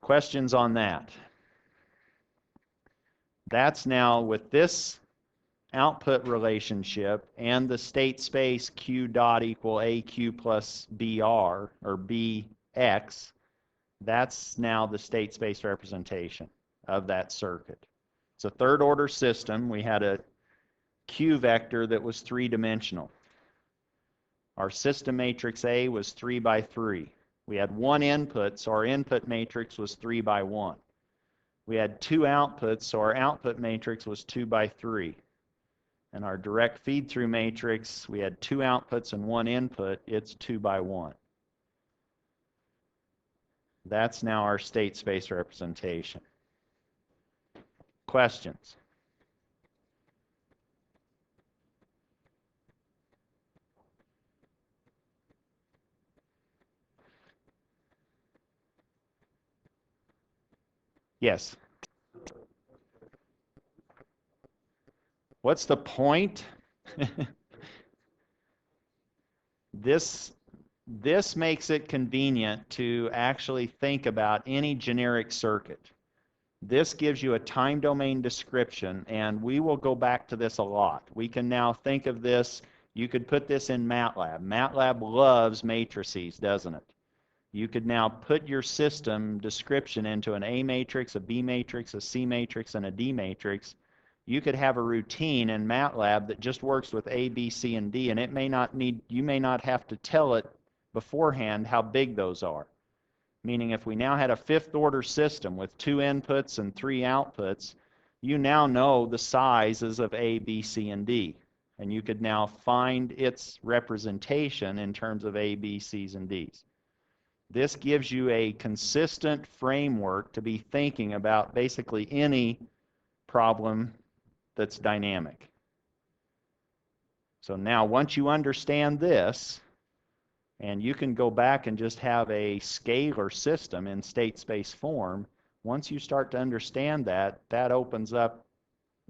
Questions on that? That's now with this output relationship and the state space Q dot equal AQ plus BR, or BX, that's now the state space representation of that circuit. It's a third order system. We had a Q vector that was 3-dimensional. Our system matrix A was 3 by 3. We had 1 input, so our input matrix was 3 by 1. We had 2 outputs, so our output matrix was 2 by 3. And our direct feed-through matrix, we had 2 outputs and 1 input, it's 2 by 1. That's now our state space representation. Questions? Yes. What's the point? This makes it convenient to actually think about any generic circuit. This gives you a time domain description, and we will go back to this a lot. We can now think of this, you could put this in MATLAB. MATLAB loves matrices, doesn't it? You could now put your system description into an A matrix, a B matrix, a C matrix, and a D matrix. You could have a routine in MATLAB that just works with A, B, C, and D, and you may not have to tell it beforehand how big those are. Meaning if we now had a 5th order system with 2 inputs and 3 outputs, you now know the sizes of A, B, C, and D. And you could now find its representation in terms of A, B, C's, and D's. This gives you a consistent framework to be thinking about basically any problem that's dynamic. So now once you understand this, and you can go back and just have a scalar system in state space form, once you start to understand that, that opens up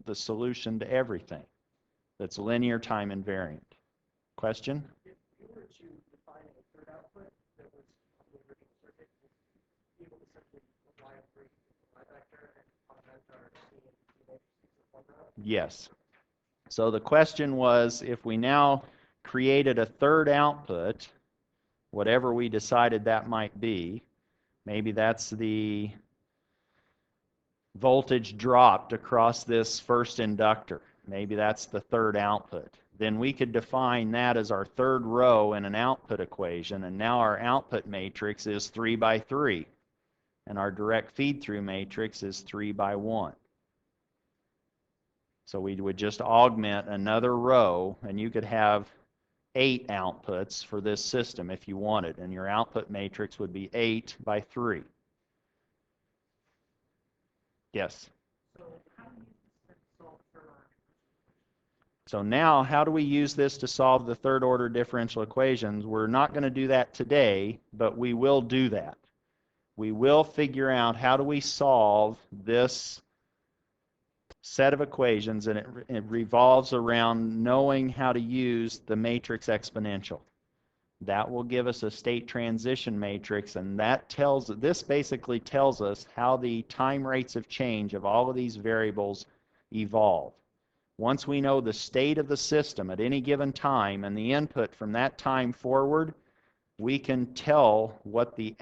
the solution to everything that's linear, time invariant. Question? If you were to define a third output that was on the original circuit, would you be able to simply apply a free y vector and augment our C and T matrices of one row? Yes. So the question was, if we now created a third output, whatever we decided that might be, maybe that's the voltage dropped across this first inductor. Maybe that's the third output. Then we could define that as our third row in an output equation, and now our output matrix is 3 by 3, and our direct feed-through matrix is 3 by 1. So we would just augment another row, and you could have 8 outputs for this system if you wanted, and your output matrix would be 8 by 3. Yes? So now, how do we use this to solve the third order differential equations? We're not going to do that today, but we will do that. We will figure out how do we solve this set of equations, and it revolves around knowing how to use the matrix exponential. That will give us a state transition matrix, and this basically tells us how the time rates of change of all of these variables evolve. Once we know the state of the system at any given time and the input from that time forward, we can tell what the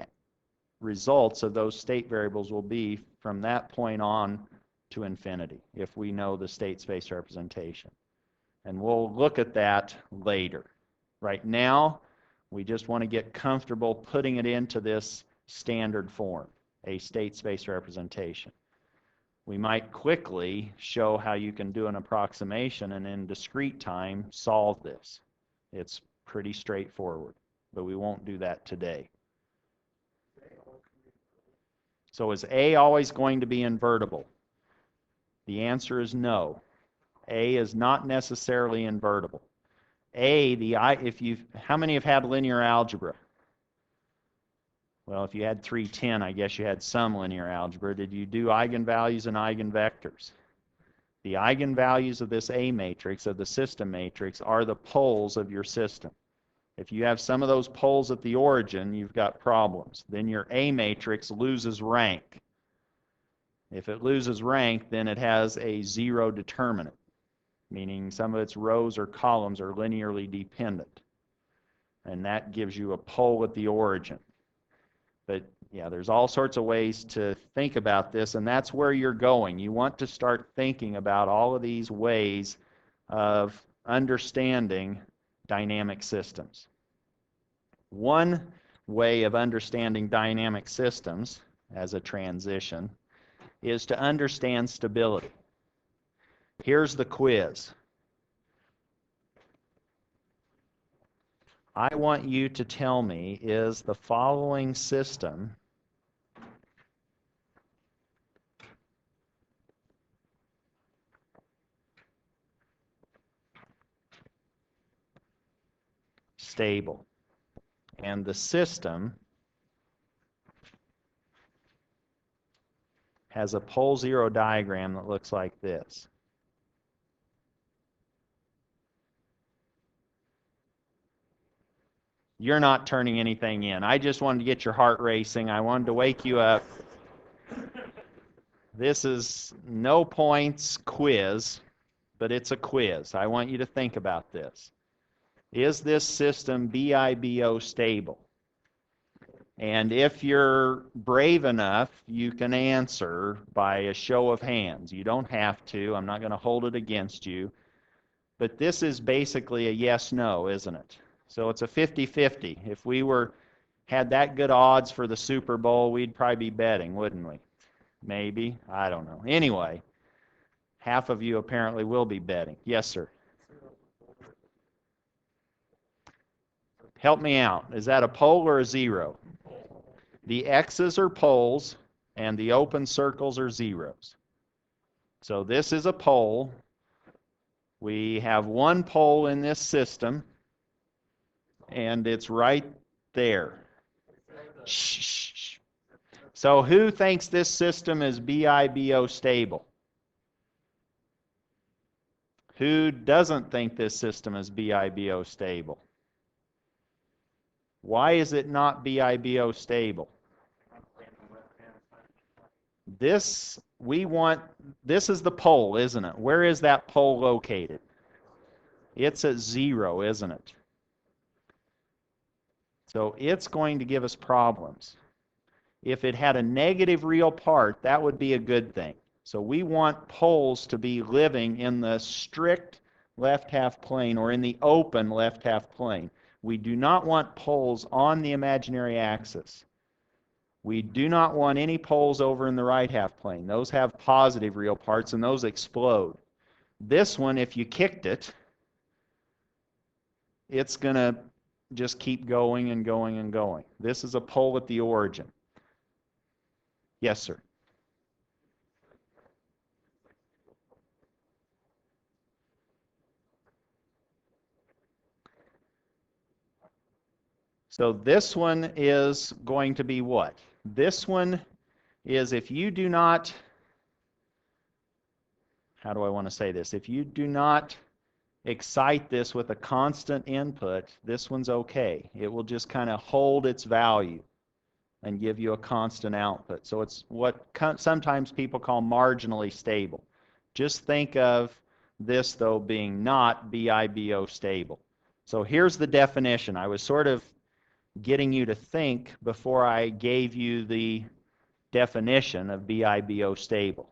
results of those state variables will be from that point on to infinity, if we know the state space representation. And we'll look at that later. Right now, we just want to get comfortable putting it into this standard form, a state space representation. We might quickly show how you can do an approximation and in discrete time solve this. It's pretty straightforward, but we won't do that today. So is A always going to be invertible? The answer is no. A is not necessarily invertible. How many have had linear algebra? Well, if you had 310, I guess you had some linear algebra. Did you do eigenvalues and eigenvectors? The eigenvalues of this A matrix, of the system matrix, are the poles of your system. If you have some of those poles at the origin, you've got problems. Then your A matrix loses rank. If it loses rank, then it has a zero determinant, meaning some of its rows or columns are linearly dependent. And that gives you a pole at the origin. But yeah, there's all sorts of ways to think about this, and that's where you're going. You want to start thinking about all of these ways of understanding dynamic systems. One way of understanding dynamic systems as a transition is to understand stability. Here's the quiz. I want you to tell me, is the following system stable? And the system has a pole zero diagram that looks like this. You're not turning anything in. I just wanted to get your heart racing. I wanted to wake you up. This is no points quiz, but it's a quiz. I want you to think about this. Is this system BIBO stable? And if you're brave enough, you can answer by a show of hands. You don't have to. I'm not going to hold it against you. But this is basically a yes-no, isn't it? So it's a 50-50. If we had that good odds for the Super Bowl, we'd probably be betting, wouldn't we? Maybe. I don't know. Anyway, half of you apparently will be betting. Yes, sir. Help me out. Is that a pole or a zero? The X's are poles, and the open circles are zeros. So this is a pole. We have one pole in this system, and it's right there. Shh, shh, shh. So who thinks this system is BIBO stable? Who doesn't think this system is BIBO stable? Why is it not BIBO stable? This is the pole, isn't it? Where is that pole located? It's at 0, isn't it? So it's going to give us problems. If it had a negative real part, that would be a good thing. So we want poles to be living in the strict left half plane or in the open left half plane. We do not want poles on the imaginary axis. We do not want any poles over in the right half plane. Those have positive real parts and those explode. This one, if you kicked it, it's going to just keep going and going and going. This is a pole at the origin. Yes, sir. So this one is going to be what? This one is if you do not, how do I want to say this? If you do not excite this with a constant input, this one's okay. It will just kind of hold its value and give you a constant output. So it's what sometimes people call marginally stable. Just think of this, though, being not BIBO stable. So here's the definition. I was sort of getting you to think before I gave you the definition of BIBO stable.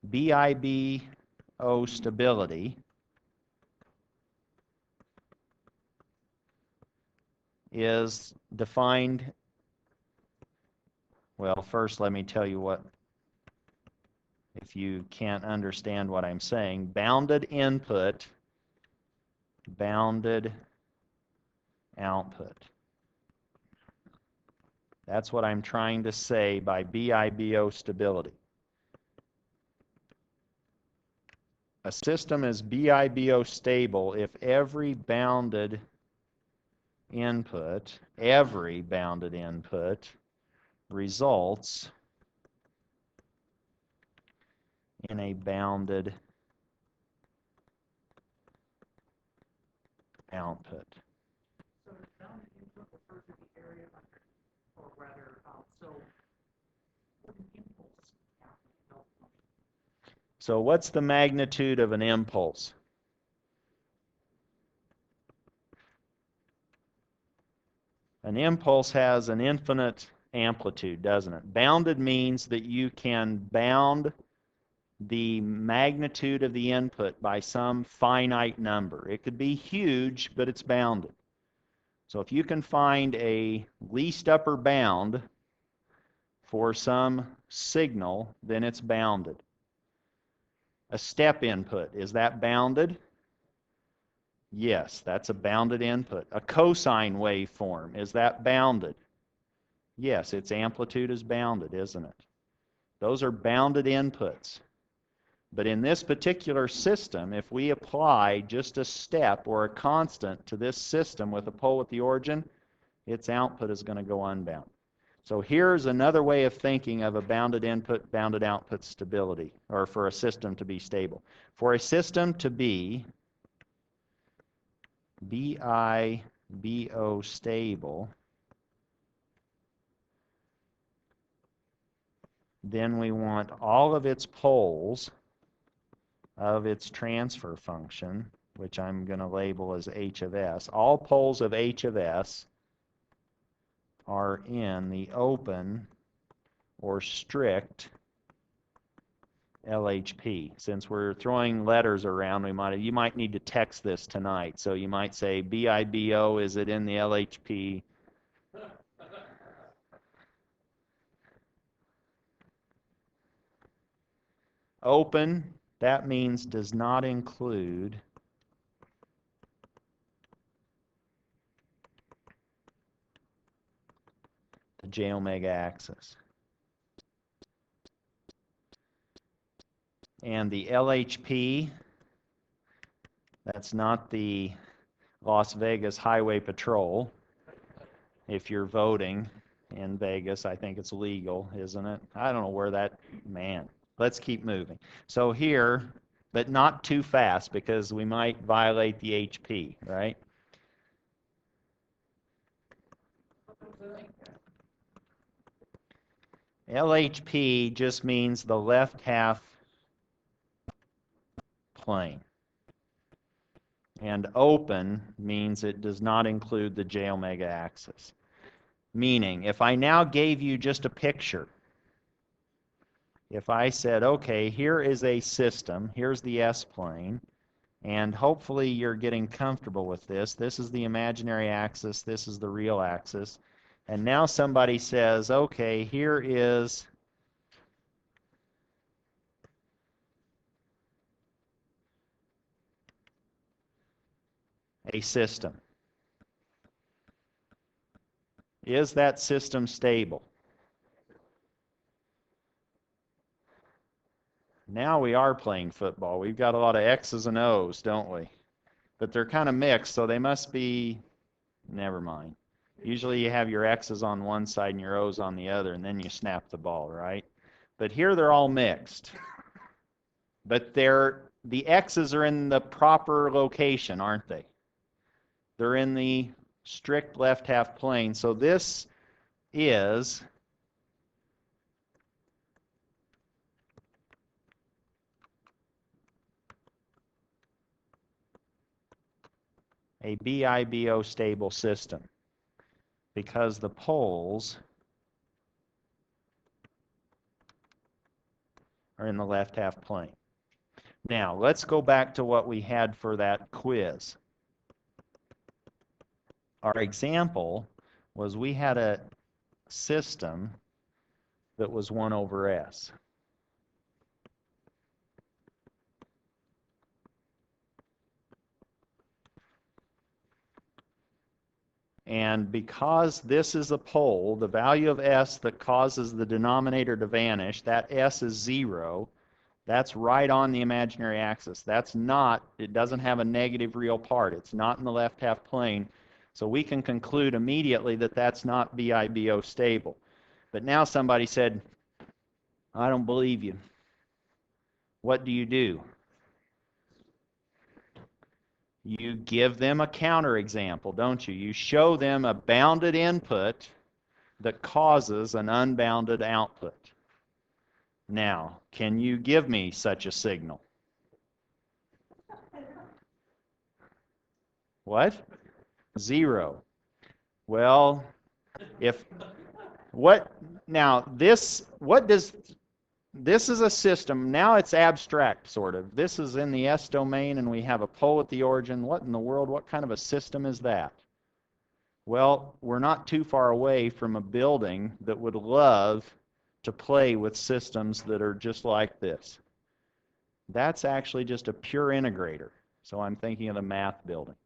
BIBO stability is defined, well, first let me tell you what, if you can't understand what I'm saying, bounded input, bounded output. That's what I'm trying to say by BIBO stability. A system is BIBO stable if every bounded input results in a bounded output. So the bounded input refers to the area under, or rather, so what an impulse happening. So what's the magnitude of an impulse? An impulse has an infinite amplitude, doesn't it? Bounded means that you can bound the magnitude of the input by some finite number. It could be huge, but it's bounded. So if you can find a least upper bound for some signal, then it's bounded. A step input, is that bounded? Yes, that's a bounded input. A cosine waveform, is that bounded? Yes, its amplitude is bounded, isn't it? Those are bounded inputs. But in this particular system, if we apply just a step or a constant to this system with a pole at the origin, its output is going to go unbound. So here's another way of thinking of a bounded input, bounded output stability, or for a system to be stable. For a system to be BIBO stable, then we want all of its poles of its transfer function, which I'm going to label as h of s. All poles of h of s are in the open or strict LHP. Since we're throwing letters around, you might need to text this tonight. So you might say BIBO, is it in the LHP? Open, that means does not include the j omega axis. And the LHP, that's not the Las Vegas Highway Patrol. If you're voting in Vegas, I think it's legal, isn't it? I don't know where that, man. Let's keep moving. So here, but not too fast because we might violate the HP, right? LHP just means the left half plane. And open means it does not include the j omega axis. Meaning, if I now gave you just a picture, if I said, okay, here is a system, here's the S-plane, and hopefully you're getting comfortable with this. This is the imaginary axis, this is the real axis. And now somebody says, okay, here is a system. Is that system stable? Now we are playing football. We've got a lot of X's and O's, don't we? But they're kind of mixed, so they must be, never mind. Usually you have your X's on one side and your O's on the other, and then you snap the ball, right? But here they're all mixed. But the X's are in the proper location, aren't they? They're in the strict left half plane. So this is a BIBO stable system because the poles are in the left half plane. Now, let's go back to what we had for that quiz. Our example was we had a system that was 1 over S. And because this is a pole, the value of S that causes the denominator to vanish, that S is 0. That's right on the imaginary axis. That's not, it doesn't have a negative real part. It's not in the left half plane. So we can conclude immediately that that's not BIBO stable. But now somebody said, I don't believe you. What do? You give them a counterexample, don't you? You show them a bounded input that causes an unbounded output. Now, can you give me such a signal? What? 0. Well, this is a system, now it's abstract sort of. This is in the S domain and we have a pole at the origin. What in the world, what kind of a system is that? Well, we're not too far away from a building that would love to play with systems that are just like this. That's actually just a pure integrator. So I'm thinking of the math building.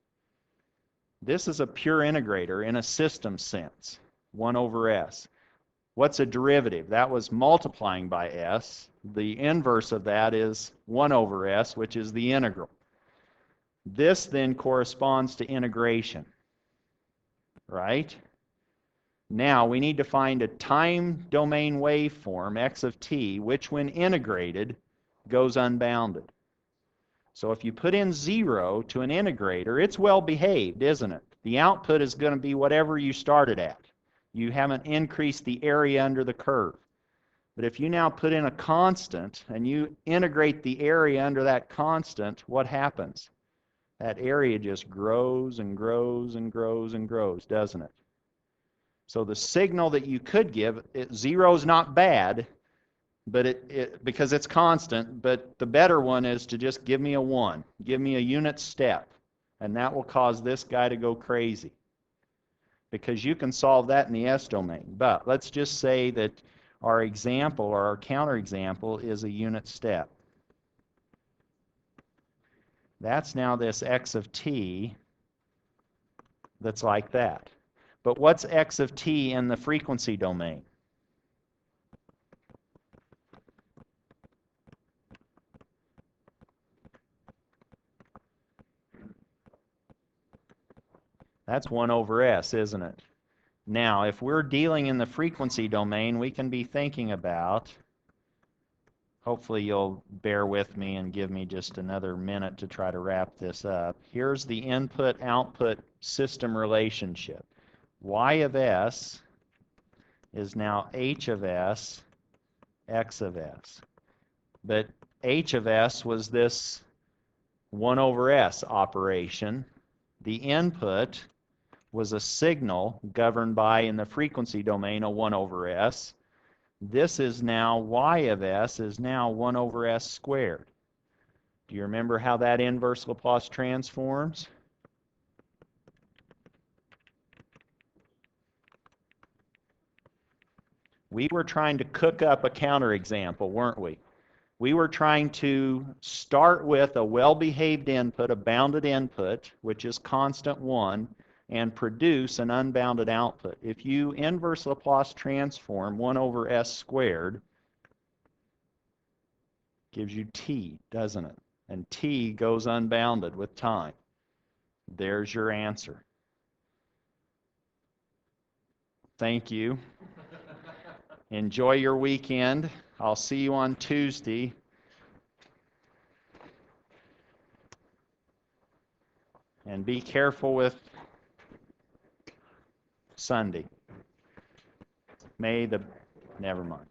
This is a pure integrator in a system sense, 1 over S. What's a derivative? That was multiplying by S. The inverse of that is 1 over S, which is the integral. This then corresponds to integration, right? Now we need to find a time domain waveform, x of t, which when integrated goes unbounded. So if you put in 0 to an integrator, it's well behaved, isn't it? The output is going to be whatever you started at. You haven't increased the area under the curve. But if you now put in a constant and you integrate the area under that constant, what happens? That area just grows and grows and grows and grows, doesn't it? So the signal that you could give, 0 is not bad, but because it's constant, but the better one is to just give me a 1. Give me a unit step, and that will cause this guy to go crazy. Because you can solve that in the S domain. But let's just say that our example or our counterexample is a unit step. That's now this x of t that's like that. But what's x of t in the frequency domain? That's 1 over s, isn't it? Now, if we're dealing in the frequency domain, we can be thinking about, hopefully you'll bear with me and give me just another minute to try to wrap this up. Here's the input-output system relationship. Y of s is now h of s, x of s. But h of s was this 1 over s operation. The input was a signal governed by, in the frequency domain, a 1 over s. This is now, y of s is now 1 over s squared. Do you remember how that inverse Laplace transforms? We were trying to cook up a counterexample, weren't we? We were trying to start with a well-behaved input, a bounded input, which is constant 1, and produce an unbounded output. If you inverse Laplace transform 1 over s squared, gives you t, doesn't it? And t goes unbounded with time. There's your answer. Thank you. Enjoy your weekend. I'll see you on Tuesday. And be careful with Sunday. Never mind.